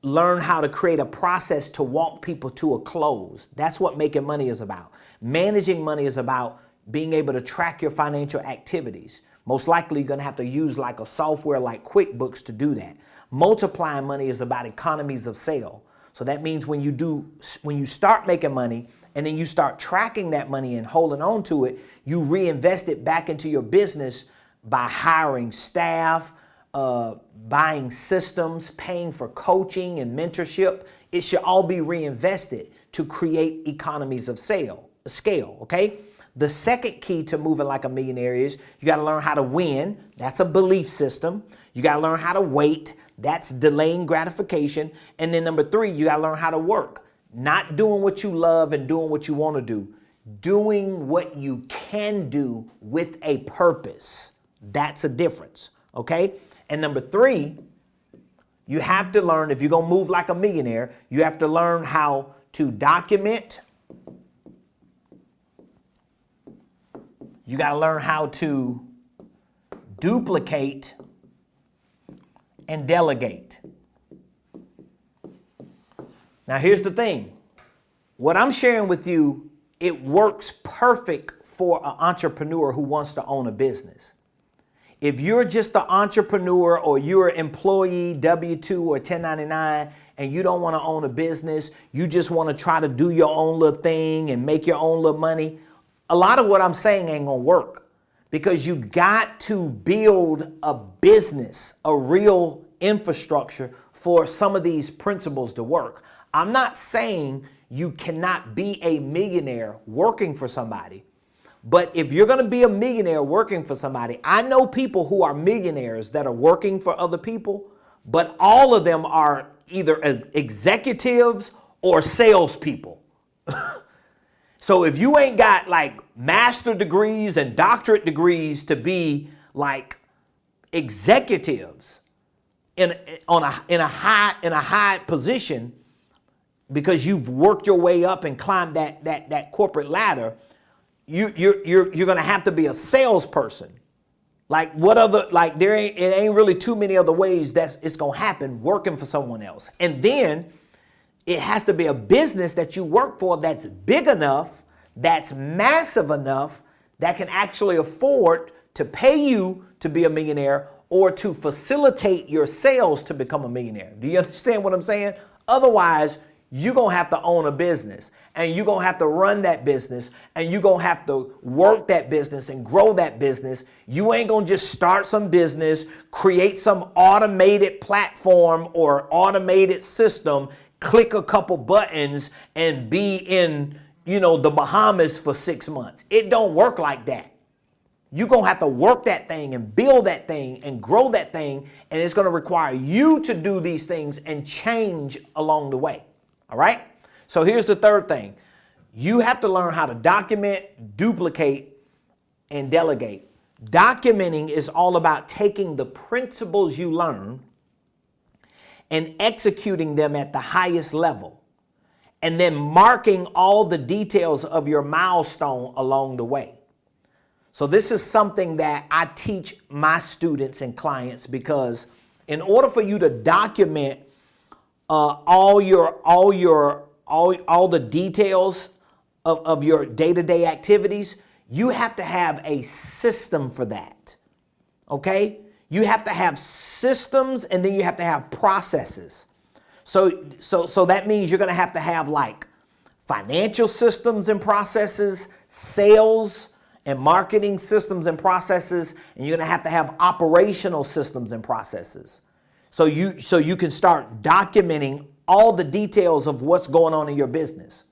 learn how to create a process to walk people to a close. That's what making money is about. Managing money is about being able to track your financial activities. Most likely you're going to have to use like a software like QuickBooks to do that. Multiplying money is about economies of scale. So that means when you start making money and then you start tracking that money and holding on to it, you reinvest it back into your business by hiring staff, buying systems, paying for coaching and mentorship. It should all be reinvested to create economies of scale, okay? The second key to moving like a millionaire is you got to learn how to win. That's a belief system. You got to learn how to wait. That's delaying gratification. And then number 3, you got to learn how to work. Not doing what you love and doing what you want to do. Doing what you can do with a purpose. That's a difference, okay? And number 3, you have to learn, if you're going to move like a millionaire, you have to learn how to document. You got to learn how to duplicate and delegate. Now, here's the thing. What I'm sharing with you, it works perfect for an entrepreneur who wants to own a business. If you're just an entrepreneur or you're an employee, W-2 or 1099, and you don't want to own a business, you just want to try to do your own little thing and make your own little money, a lot of what I'm saying ain't going to work, because you got to build a business, a real infrastructure for some of these principles to work. I'm not saying you cannot be a millionaire working for somebody. But if you're going to be a millionaire working for somebody, I know people who are millionaires that are working for other people, but all of them are either executives or salespeople. So if you ain't got like master degrees and doctorate degrees to be like executives in a high position, because you've worked your way up and climbed that corporate ladder, you're going to have to be a salesperson. Like it ain't really too many other ways that it's going to happen working for someone else. And then it has to be a business that you work for that's big enough, that's massive enough, that can actually afford to pay you to be a millionaire or to facilitate your sales to become a millionaire. Do you understand what I'm saying? Otherwise, you're going to have to own a business, and you're going to have to run that business, and you're going to have to work that business and grow that business. You ain't going to just start some business, create some automated platform or automated system, click a couple buttons and be in, the Bahamas for 6 months. It don't work like that. You're going to have to work that thing and build that thing and grow that thing, and it's going to require you to do these things and change along the way. All right? So here's the third thing. You have to learn how to document, duplicate, and delegate. Documenting is all about taking the principles you learn and executing them at the highest level, and then marking all the details of your milestone along the way. So this is something that I teach my students and clients, because in order for you to document all the details of your day-to-day activities, you have to have a system for that. Okay? You have to have systems, and then you have to have processes. So that means you're going to have like financial systems and processes, sales and marketing systems and processes, and you're going to have operational systems and processes. So you can start documenting all the details of what's going on in your business.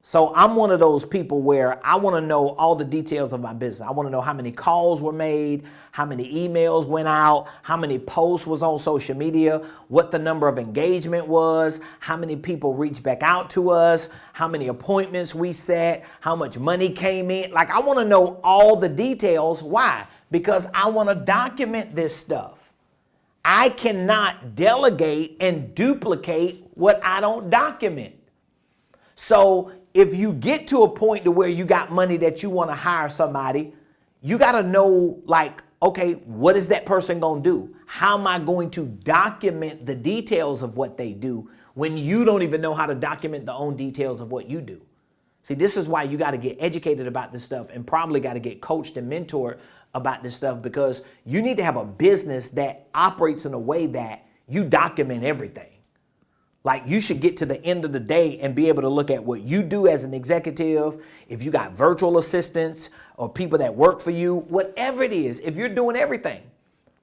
So I'm one of those people where I want to know all the details of my business. I want to know how many calls were made, how many emails went out, how many posts was on social media, what the number of engagement was, how many people reached back out to us, how many appointments we set, how much money came in. Like, I want to know all the details. Why? Because I want to document this stuff. I cannot delegate and duplicate what I don't document. So if you get to a point to where you got money that you want to hire somebody, you got to know, like, okay, what is that person going to do? How am I going to document the details of what they do when you don't even know how to document the own details of what you do? See, this is why you got to get educated about this stuff, and probably got to get coached and mentored about this stuff, because you need to have a business that operates in a way that you document everything. Like, you should get to the end of the day and be able to look at what you do as an executive. If you got virtual assistants or people that work for you, whatever it is, if you're doing everything.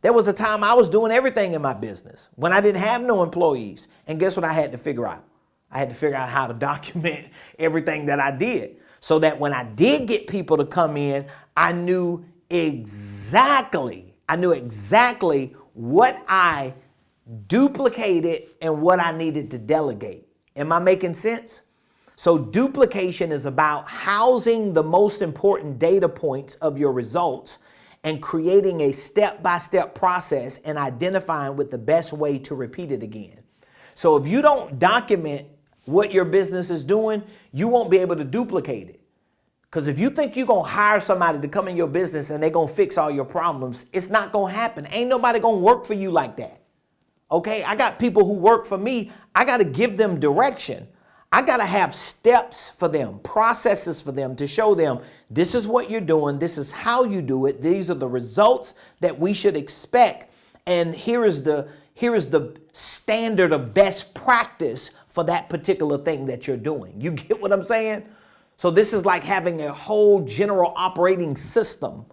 There was a time I was doing everything in my business when I didn't have no employees. And guess what I had to figure out? I had to figure out how to document everything that I did, so that when I did get people to come in, I knew exactly what I duplicated and what I needed to delegate. Am I making sense? So duplication is about housing the most important data points of your results and creating a step-by-step process and identifying with the best way to repeat it again. So if you don't document what your business is doing, you won't be able to duplicate it. Because if you think you're going to hire somebody to come in your business and they're going to fix all your problems, it's not going to happen. Ain't nobody going to work for you like that. Okay, I got people who work for me. I got to give them direction. I got to have steps for them, processes for them, to show them this is what you're doing. This is how you do it. These are the results that we should expect. And here is the standard of best practice for that particular thing that you're doing. You get what I'm saying? So this is like having a whole general operating system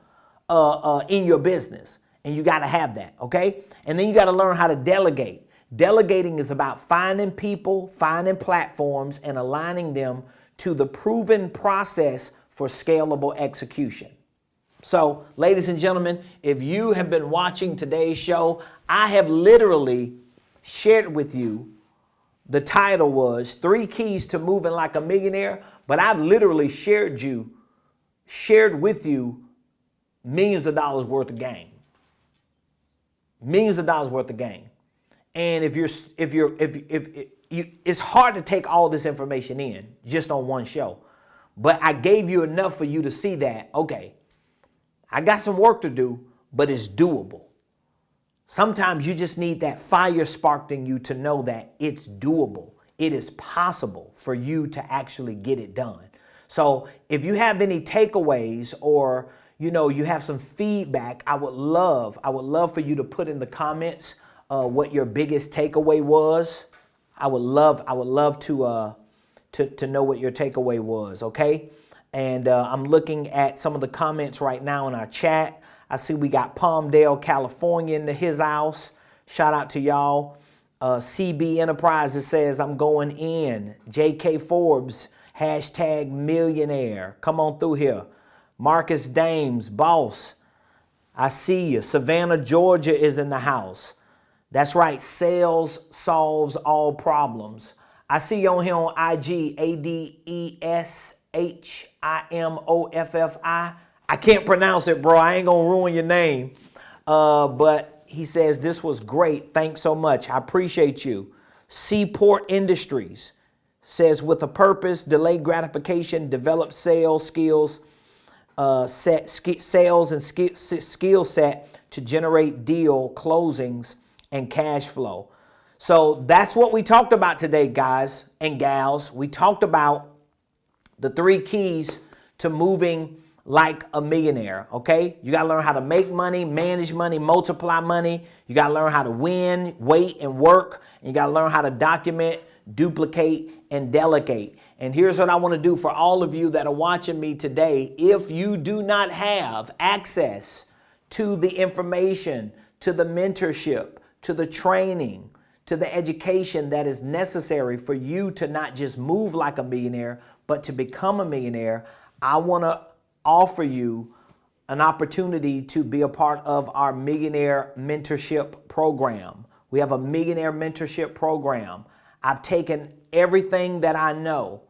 in your business. And you got to have that, okay? And then you got to learn how to delegate. Delegating is about finding people, finding platforms, and aligning them to the proven process for scalable execution. So, ladies and gentlemen, if you have been watching today's show, I have literally shared with you, the title was 3 Keys to Moving Like a Millionaire, but I've literally shared with you millions of dollars worth of game. Millions of dollars worth of game. And it's hard to take all this information in just on one show. But I gave you enough for you to see that, okay, I got some work to do, but it's doable. Sometimes you just need that fire sparked in you to know that it's doable. It is possible for you to actually get it done. So if you have any takeaways, or you have some feedback, I would love for you to put in the comments what your biggest takeaway was I would love to know what your takeaway was, okay? And I'm looking at some of the comments right now in our chat. I see we got Palmdale, California into his house. Shout out to y'all. CB Enterprises says, I'm going in. JK Forbes, hashtag millionaire. Come on through here. Marcus Dames, boss. I see you. Savannah, Georgia is in the house. That's right. Sales solves all problems. I see you on here on IG, ADESHIMOFFI. I can't pronounce it, bro. I ain't going to ruin your name. But he says, this was great. Thanks so much. I appreciate you. Seaport Industries says, with a purpose, delayed gratification, develop sales skills, sales and skill set to generate deal closings and cash flow. So that's what we talked about today, guys and gals. We talked about the 3 keys to moving like a millionaire, okay? You got to learn how to make money, manage money, multiply money. You got to learn how to win, wait, and work. And you got to learn how to document, duplicate, and delegate. And here's what I want to do for all of you that are watching me today. If you do not have access to the information, to the mentorship, to the training, to the education that is necessary for you to not just move like a millionaire, but to become a millionaire, I want to offer you an opportunity to be a part of our Millionaire Mentorship program. We have a Millionaire Mentorship program. I've taken everything that I know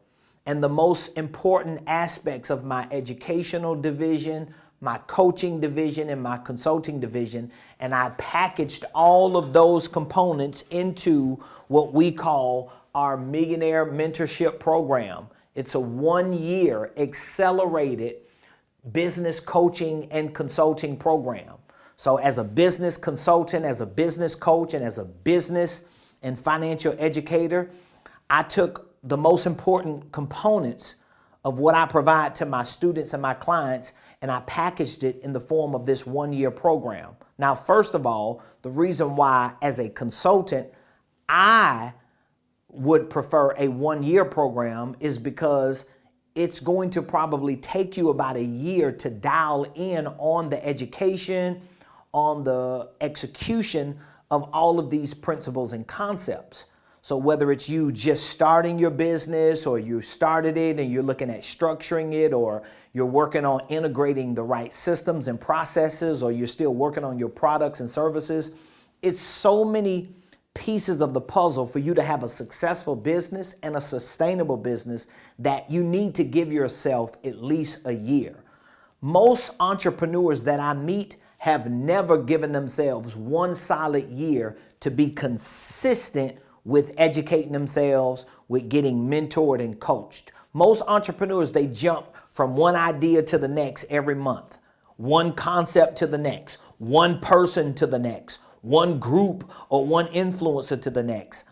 and the most important aspects of my educational division, my coaching division, and my consulting division, and I packaged all of those components into what we call our Millionaire Mentorship program. It's a 1-year accelerated business coaching and consulting program. So as a business consultant, as a business coach, and as a business and financial educator, I took the most important components of what I provide to my students and my clients, and I packaged it in the form of this 1-year program. Now, first of all, the reason why as a consultant, I would prefer a 1-year program is because it's going to probably take you about a year to dial in on the education, on the execution of all of these principles and concepts. So whether it's you just starting your business, or you started it and you're looking at structuring it, or you're working on integrating the right systems and processes, or you're still working on your products and services, it's so many pieces of the puzzle for you to have a successful business and a sustainable business that you need to give yourself at least a year. Most entrepreneurs that I meet have never given themselves 1 solid year to be consistent with educating themselves, with getting mentored and coached. Most entrepreneurs, they jump from one idea to the next every month, one concept to the next, one person to the next, one group or one influencer to the next.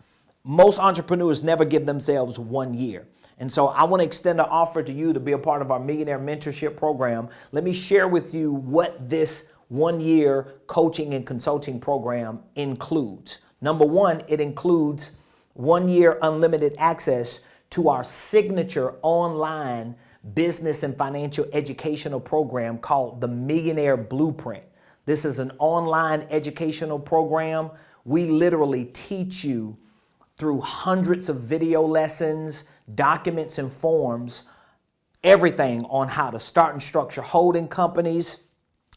Most entrepreneurs never give themselves 1 year. And so I want to extend an offer to you to be a part of our Millionaire Mentorship program. Let me share with you what this 1-year coaching and consulting program includes. Number 1, it includes 1 year unlimited access to our signature online business and financial educational program called the Millionaire Blueprint. This is an online educational program. We literally teach you through hundreds of video lessons, documents and forms, everything on how to start and structure holding companies,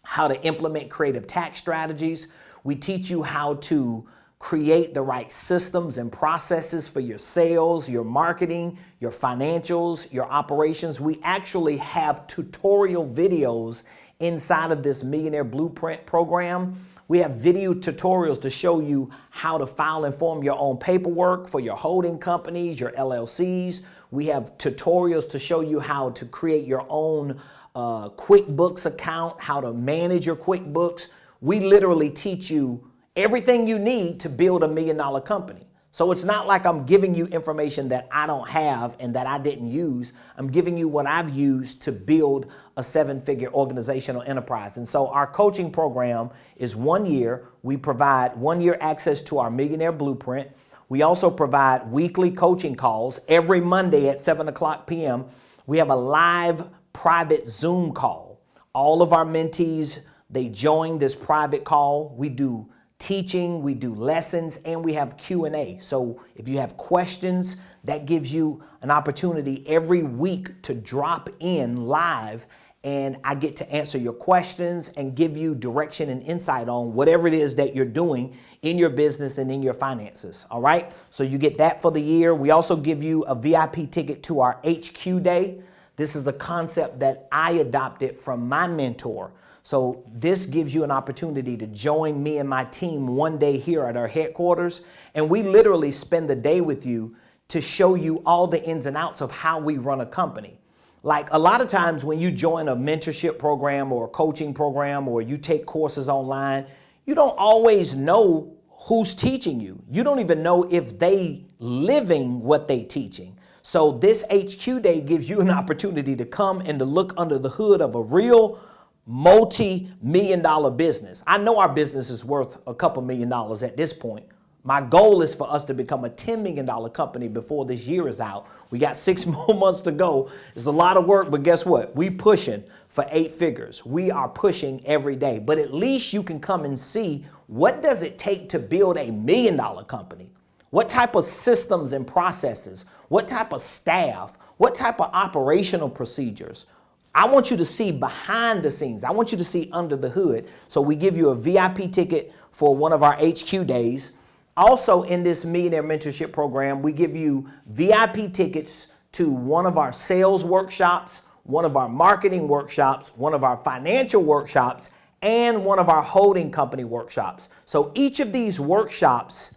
how to implement creative tax strategies. We teach you how to create the right systems and processes for your sales, your marketing, your financials, your operations. We actually have tutorial videos inside of this Millionaire Blueprint program. We have video tutorials to show you how to file and form your own paperwork for your holding companies, your LLCs. We have tutorials to show you how to create your own QuickBooks account, how to manage your QuickBooks. We literally teach you everything you need to build $1 million company. So it's not like I'm giving you information that I don't have and that I didn't use. I'm giving you what I've used to build a 7-figure organizational enterprise. And so our coaching program is 1 year. We provide 1 year access to our Millionaire Blueprint, We also provide weekly coaching calls every Monday at 7 o'clock p.m. We have a live private Zoom call. All of our mentees, they join this private call. We do teaching, we do lessons, and we have Q&A. So if you have questions, that gives you an opportunity every week to drop in live, and I get to answer your questions and give you direction and insight on whatever it is that you're doing in your business and in your finances. All right. So you get that for the year. We also give you a VIP ticket to our HQ Day. This is the concept that I adopted from my mentor. So this gives you an opportunity to join me and my team one day here at our headquarters. And we literally spend the day with you to show you all the ins and outs of how we run a company. Like a lot of times when you join a mentorship program or a coaching program or you take courses online, you don't always know who's teaching you. You don't even know if they living what they teaching. So this HQ Day gives you an opportunity to come and to look under the hood of a real multi-million-dollar business. I know our business is worth a couple $1 million at this point. My goal is for us to become a $10 million company before this year is out. We got 6 more months to go. It's a lot of work, but guess what? We pushing for 8 figures. We are pushing every day. But at least you can come and see, what does it take to build a $1 million company? What type of systems and processes? What type of staff? What type of operational procedures? I want you to see behind the scenes. I want you to see under the hood. So we give you a VIP ticket for one of our HQ days. Also in this Millionaire Mentorship program, we give you VIP tickets to one of our sales workshops, one of our marketing workshops, one of our financial workshops, and one of our holding company workshops. So each of these workshops,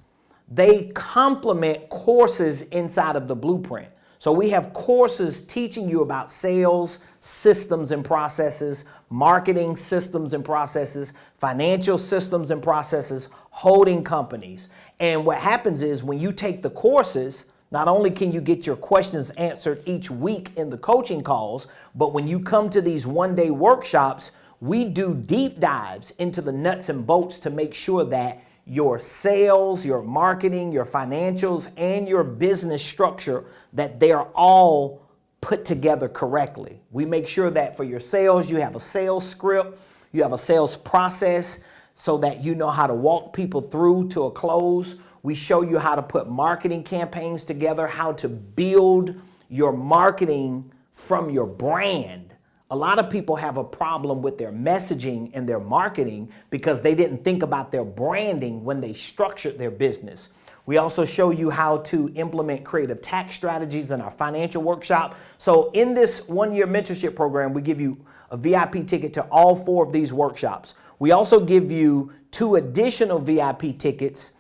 they complement courses inside of the blueprint. So we have courses teaching you about sales, systems and processes, marketing systems and processes, financial systems and processes, holding companies. And what happens is when you take the courses, not only can you get your questions answered each week in the coaching calls, but when you come to these one-day workshops, we do deep dives into the nuts and bolts to make sure that your sales, your marketing, your financials, and your business structure, that they are all put together correctly. We make sure that for your sales, you have a sales script, you have a sales process so that you know how to walk people through to a close. We show you how to put marketing campaigns together, how to build your marketing from your brand. A lot of people have a problem with their messaging and their marketing because they didn't think about their branding when they structured their business. We also show you how to implement creative tax strategies in our financial workshop. So in this one-year mentorship program, we give you a VIP ticket to all 4 of these workshops. We also give you 2 additional VIP tickets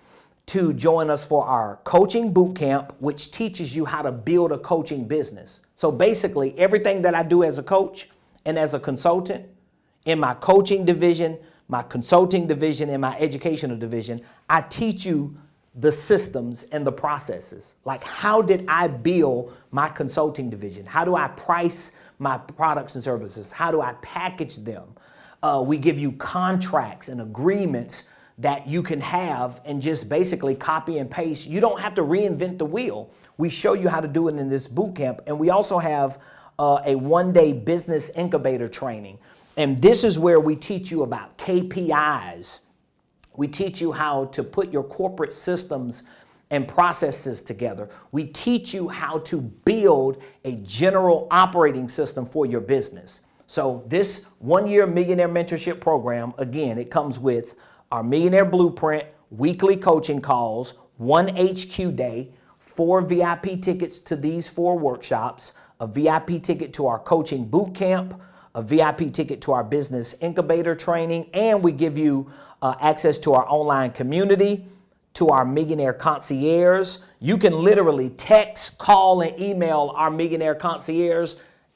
to join us for our coaching boot camp, which teaches you how to build a coaching business. So basically everything that I do as a coach and as a consultant in my coaching division, my consulting division, and my educational division, I teach you the systems and the processes. Like, how did I build my consulting division? How do I price my products and services? How do I package them? We give you contracts and agreements that you can have and just basically copy and paste. You don't have to reinvent the wheel. We show you how to do it in this boot camp. And we also have a one-day business incubator training. And this is where we teach you about KPIs. We teach you how to put your corporate systems and processes together. We teach you how to build a general operating system for your business. So this one-year Millionaire Mentorship program, again, it comes with our Millionaire Blueprint, weekly coaching calls, 1 HQ day, 4 VIP tickets to these 4 workshops, a VIP ticket to our coaching boot camp, a VIP ticket to our business incubator training, and we give you access to our online community, to our Millionaire Concierge. You can literally text, call, and email our Millionaire Concierge.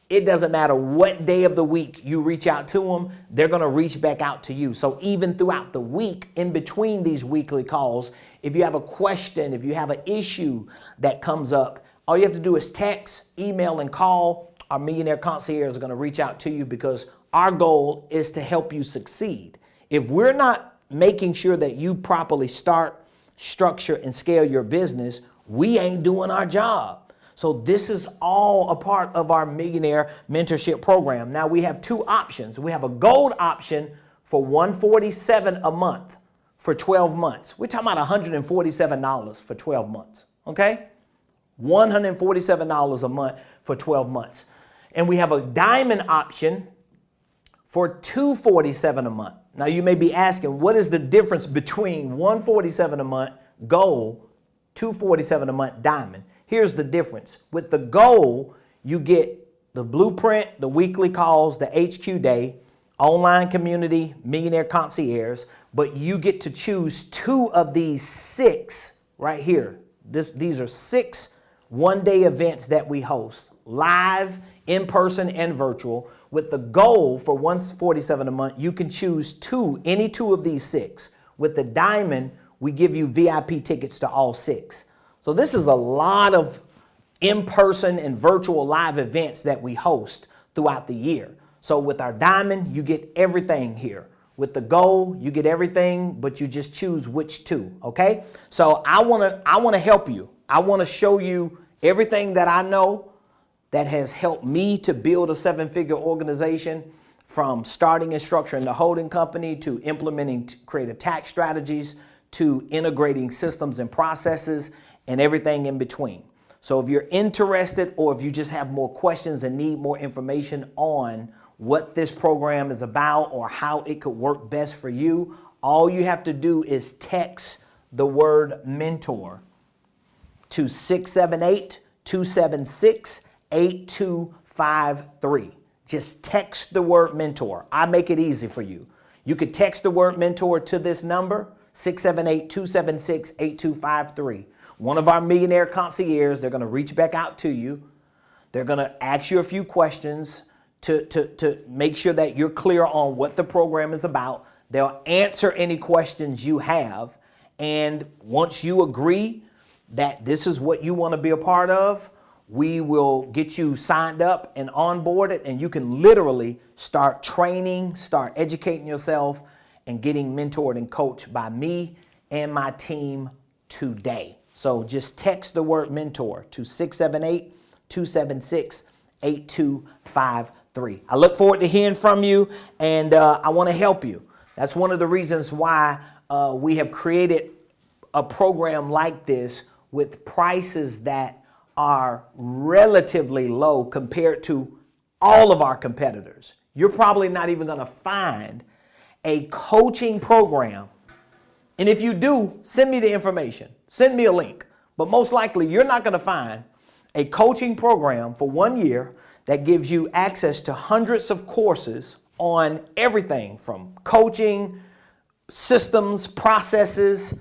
It doesn't matter what day of the week you reach out to them, they're going to reach back out to you. So even throughout the week, in between these weekly calls, if you have a question, if you have an issue that comes up, all you have to do is text, email, and call. Our Millionaire Concierge is going to reach out to you because our goal is to help you succeed. If we're not making sure that you properly start structure, and scale your business, we ain't doing our job. So this is all a part of our Millionaire Mentorship program. Now we have two options. We have a gold option for $147 a month for 12 months. We're talking about $147 for 12 months, okay? $147 a month for 12 months. And we have a diamond option for $247 a month. Now you may be asking, what is the difference between $147 a month gold, $247 a month diamond? Here's the difference. With the gold, you get the blueprint, the weekly calls, the HQ day, online community, millionaire concierge, but you get to choose two of these 6 right here. These are 6 one-day events that we host, live, in person, and virtual. With the gold for $147 a month, you can choose any two of these 6. With the diamond, we give you VIP tickets to all 6. So this is a lot of in-person and virtual live events that we host throughout the year. So with our diamond, you get everything here. With the gold, you get everything, but you just choose which 2, okay? So I wanna help you. I wanna show you everything that I know that has helped me to build a 7-figure organization, from starting and structuring the holding company to implementing creative tax strategies to integrating systems and processes and everything in between. So if you're interested, or if you just have more questions and need more information on what this program is about or how it could work best for you, all you have to do is text the word mentor to 678-276-8253. Just text the word mentor. I make it easy for you. You could text the word mentor to this number, 678-276-8253. One of our millionaire concierges, they're going to reach back out to you. They're going to ask you a few questions to make sure that you're clear on what the program is about. They'll answer any questions you have. And once you agree that this is what you want to be a part of, we will get you signed up and onboarded, and you can literally start training, start educating yourself, and getting mentored and coached by me and my team today. So just text the word mentor to 678-276-8253. I look forward to hearing from you, and I want to help you. That's one of the reasons why we have created a program like this with prices that are relatively low compared to all of our competitors. You're probably not even going to find a coaching program. And if you do, send me the information. Send me a link. But most likely, you're not going to find a coaching program for 1 year that gives you access to hundreds of courses on everything from coaching, systems, processes,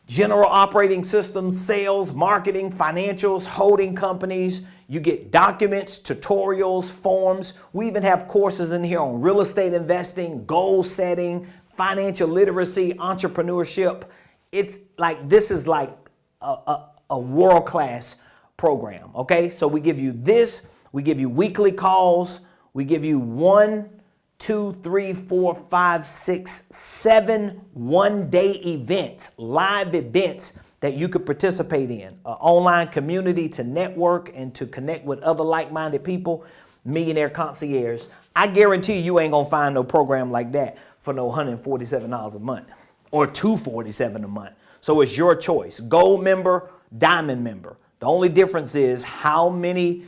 general operating systems, sales, marketing, financials, holding companies. You get documents, tutorials, forms. We even have courses in here on real estate investing, goal setting, financial literacy, entrepreneurship. It's like, this is like a world-class program, okay? So we give you this, we give you weekly calls, we give you 1, 2, 3, 4, 5, 6, 7 one-day events, live events that you could participate in. An online community to network and to connect with other like-minded people, millionaire concierge. I guarantee you ain't gonna find no program like that for no $147 a month or $247 a month. So it's your choice. Gold member, diamond member. The only difference is how many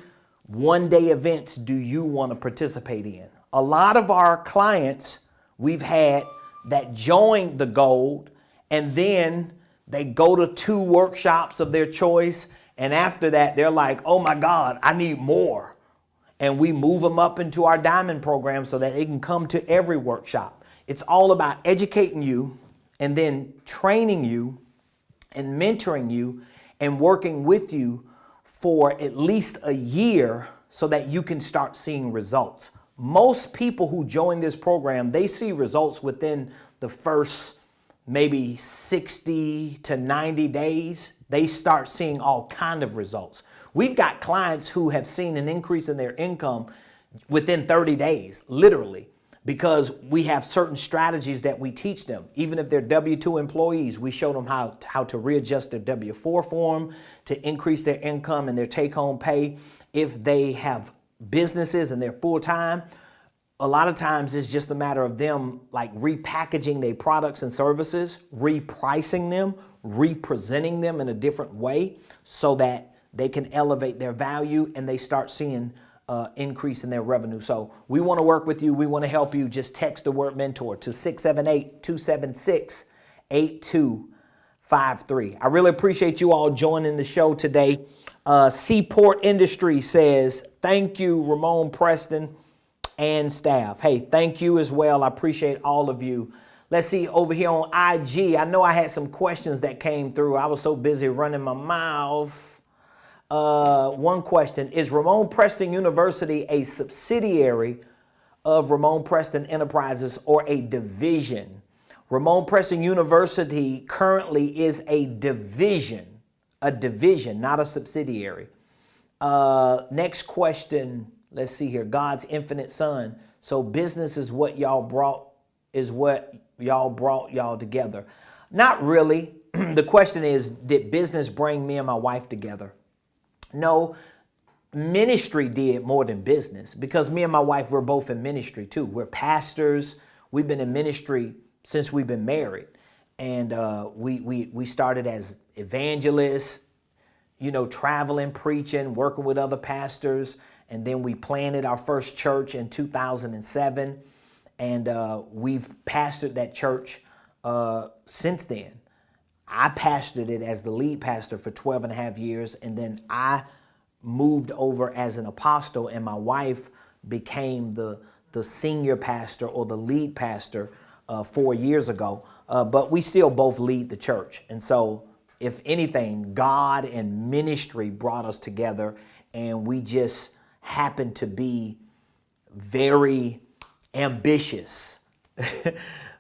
one-day events do you want to participate in. A lot of our clients we've had that joined the gold, and then they go to 2 workshops of their choice, and after that they're like, oh my God, I need more. And we move them up into our diamond program so that they can come to every workshop. It's all about educating you and then training you and mentoring you and working with you for at least a year so that you can start seeing results. Most people who join this program, they see results within the first maybe 60 to 90 days. They start seeing all kind of results. We've got clients who have seen an increase in their income within 30 days, literally. because we have certain strategies that we teach them. Even if they're W-2 employees, we show them how to readjust their W-4 form to increase their income and their take-home pay. If they have businesses and they're full-time, a lot of times it's just a matter of them like repackaging their products and services, repricing them, representing them in a different way so that they can elevate their value and they start seeing increase in their revenue. So we want to work with you. We want to help you. Just text the word mentor to 678-276-8253. I really appreciate you all joining the show today. Seaport Industry says, thank you, Ramonepreston and staff. Hey, thank you as well. I appreciate all of you. Let's see over here on IG. I know I had some questions that came through. I was so busy running my mouth. One question, is Ramonepreston University a subsidiary of Ramonepreston Enterprises or a division? Ramonepreston University currently is a division, not a subsidiary. Next question, let's see here. God's infinite son. So business is what y'all brought y'all together. Not really. The question is, did business bring me and my wife together? No, ministry did more than business, because me and my wife, we're both in ministry too. We're pastors. We've been in ministry since we've been married. And we started as evangelists, you know, traveling, preaching, working with other pastors. And then we planted our first church in 2007. And we've pastored that church since then. I pastored it as the lead pastor for 12 and a half years, and then I moved over as an apostle, and my wife became the senior pastor or the lead pastor 4 years ago. But we still both lead the church. And so, if anything, God and ministry brought us together, and we just happened to be very ambitious.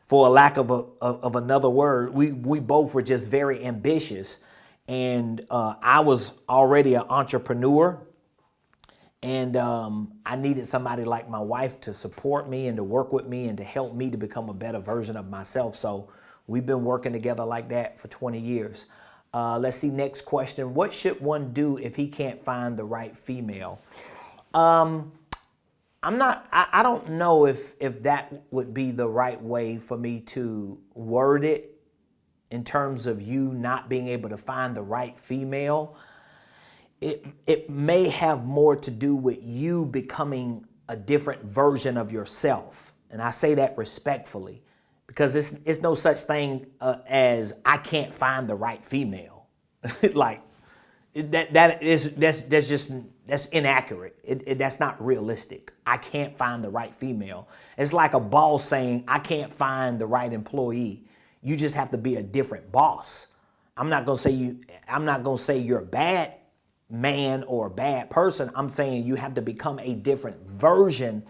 For a lack of another word, we both were just very ambitious. And I was already an entrepreneur. And I needed somebody like my wife to support me and to work with me and to help me to become a better version of myself. So we've been working together like that for 20 years. Let's see, next question. What should one do if he can't find the right female? I don't know if that would be the right way for me to word it in terms of you not being able to find the right female. It may have more to do with you becoming a different version of yourself. And I say that respectfully, because it's no such thing as I can't find the right female. Like that's inaccurate. That's not realistic. I can't find the right female. It's like a boss saying, I can't find the right employee. You just have to be a different boss. I'm not gonna say you're a bad man or a bad person. I'm saying you have to become a different version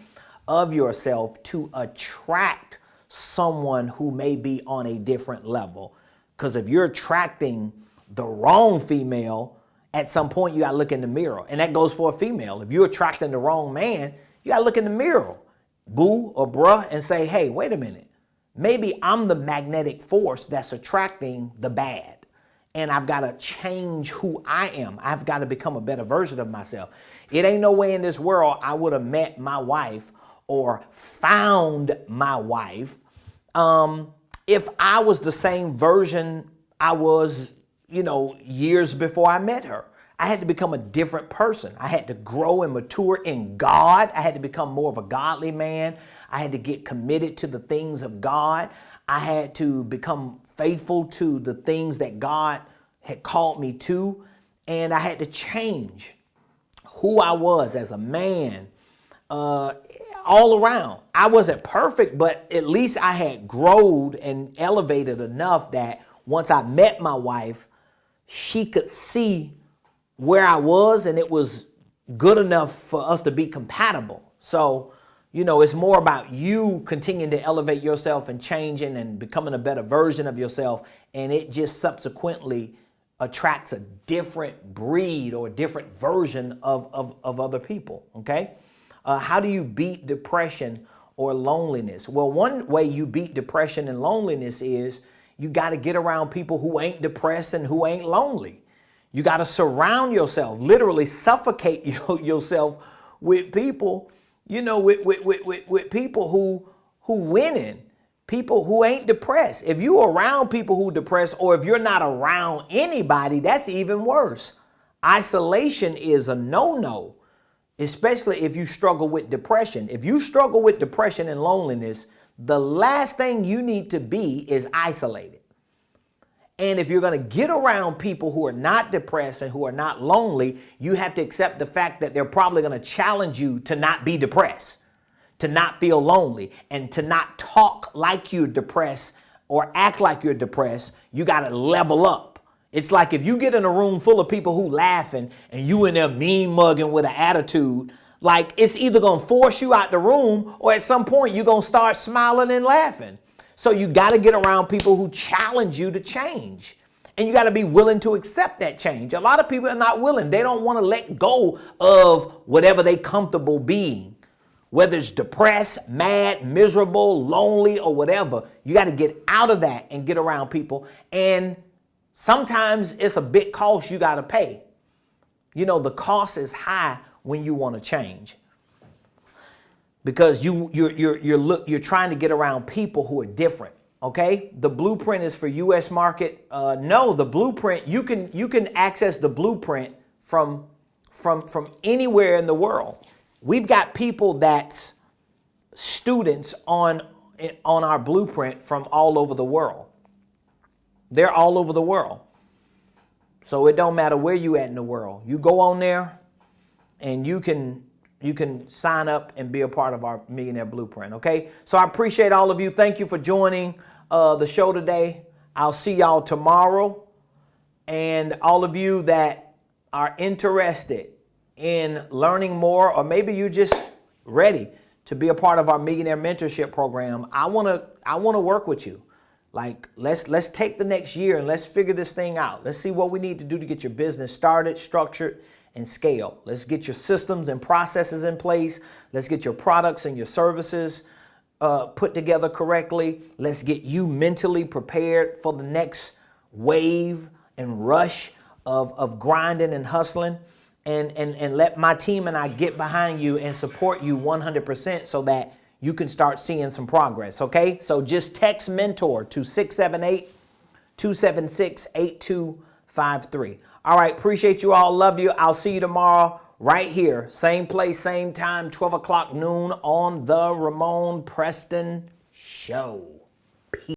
of yourself to attract someone who may be on a different level. Because if you're attracting the wrong female, at some point you gotta look in the mirror. And that goes for a female. If you're attracting the wrong man, you gotta look in the mirror, boo or bruh, and say, hey, wait a minute. Maybe I'm the magnetic force that's attracting the bad. And I've got to change who I am. I've got to become a better version of myself. It ain't no way in this world I would have met my wife or found my wife if I was the same version I was, years before I met her. I had to become a different person. I had to grow and mature in God. I had to become more of a godly man. I had to get committed to the things of God. I had to become faithful to the things that God had called me to. And I had to change who I was as a man, all around. I wasn't perfect, but at least I had grown and elevated enough that once I met my wife, she could see where I was, and it was good enough for us to be compatible. So, it's more about you continuing to elevate yourself and changing and becoming a better version of yourself. And it just subsequently attracts a different breed or a different version of other people. Okay. How do you beat depression or loneliness? Well, one way you beat depression and loneliness is you got to get around people who ain't depressed and who ain't lonely. You got to surround yourself, literally suffocate yourself with people, with people who winning, people who ain't depressed. If you're around people who depressed, or if you're not around anybody, that's even worse. Isolation is a no-no, especially if you struggle with depression. If you struggle with depression and loneliness, the last thing you need to be is isolated. And if you're going to get around people who are not depressed and who are not lonely, you have to accept the fact that they're probably going to challenge you to not be depressed, to not feel lonely, and to not talk like you're depressed or act like you're depressed. You got to level up. It's like if you get in a room full of people who laughing and you in there mean mugging with an attitude, like it's either going to force you out the room or at some point you're going to start smiling and laughing. So you got to get around people who challenge you to change. And you got to be willing to accept that change. A lot of people are not willing. They don't want to let go of whatever they comfortable being. Whether it's depressed, mad, miserable, lonely, or whatever, you got to get out of that and get around people. And sometimes it's a big cost you got to pay. The cost is high when you want to change, because you're trying to get around people who are different. Okay, the blueprint is for U.S. market. No, the blueprint, you can access the blueprint from anywhere in the world. We've got people that's students on our blueprint from all over the world. They're all over the world. So it don't matter where you at in the world. You go on there and you can sign up and be a part of our Millionaire Blueprint, okay? So I appreciate all of you. Thank you for joining the show today. I'll see y'all tomorrow. And all of you that are interested in learning more, or maybe you're just ready to be a part of our Millionaire Mentorship program, I want to work with you. Like, let's take the next year and let's figure this thing out. Let's see what we need to do to get your business started, structured, and scale. Let's get your systems and processes in place. Let's get your products and your services put together correctly. Let's get you mentally prepared for the next wave and rush of grinding and hustling. And let my team and I get behind you and support you 100% so that you can start seeing some progress, okay? So just text mentor to 678-276-8253. All right, appreciate you all. Love you. I'll see you tomorrow right here. Same place, same time, 12 o'clock noon on the Ramonepreston Show.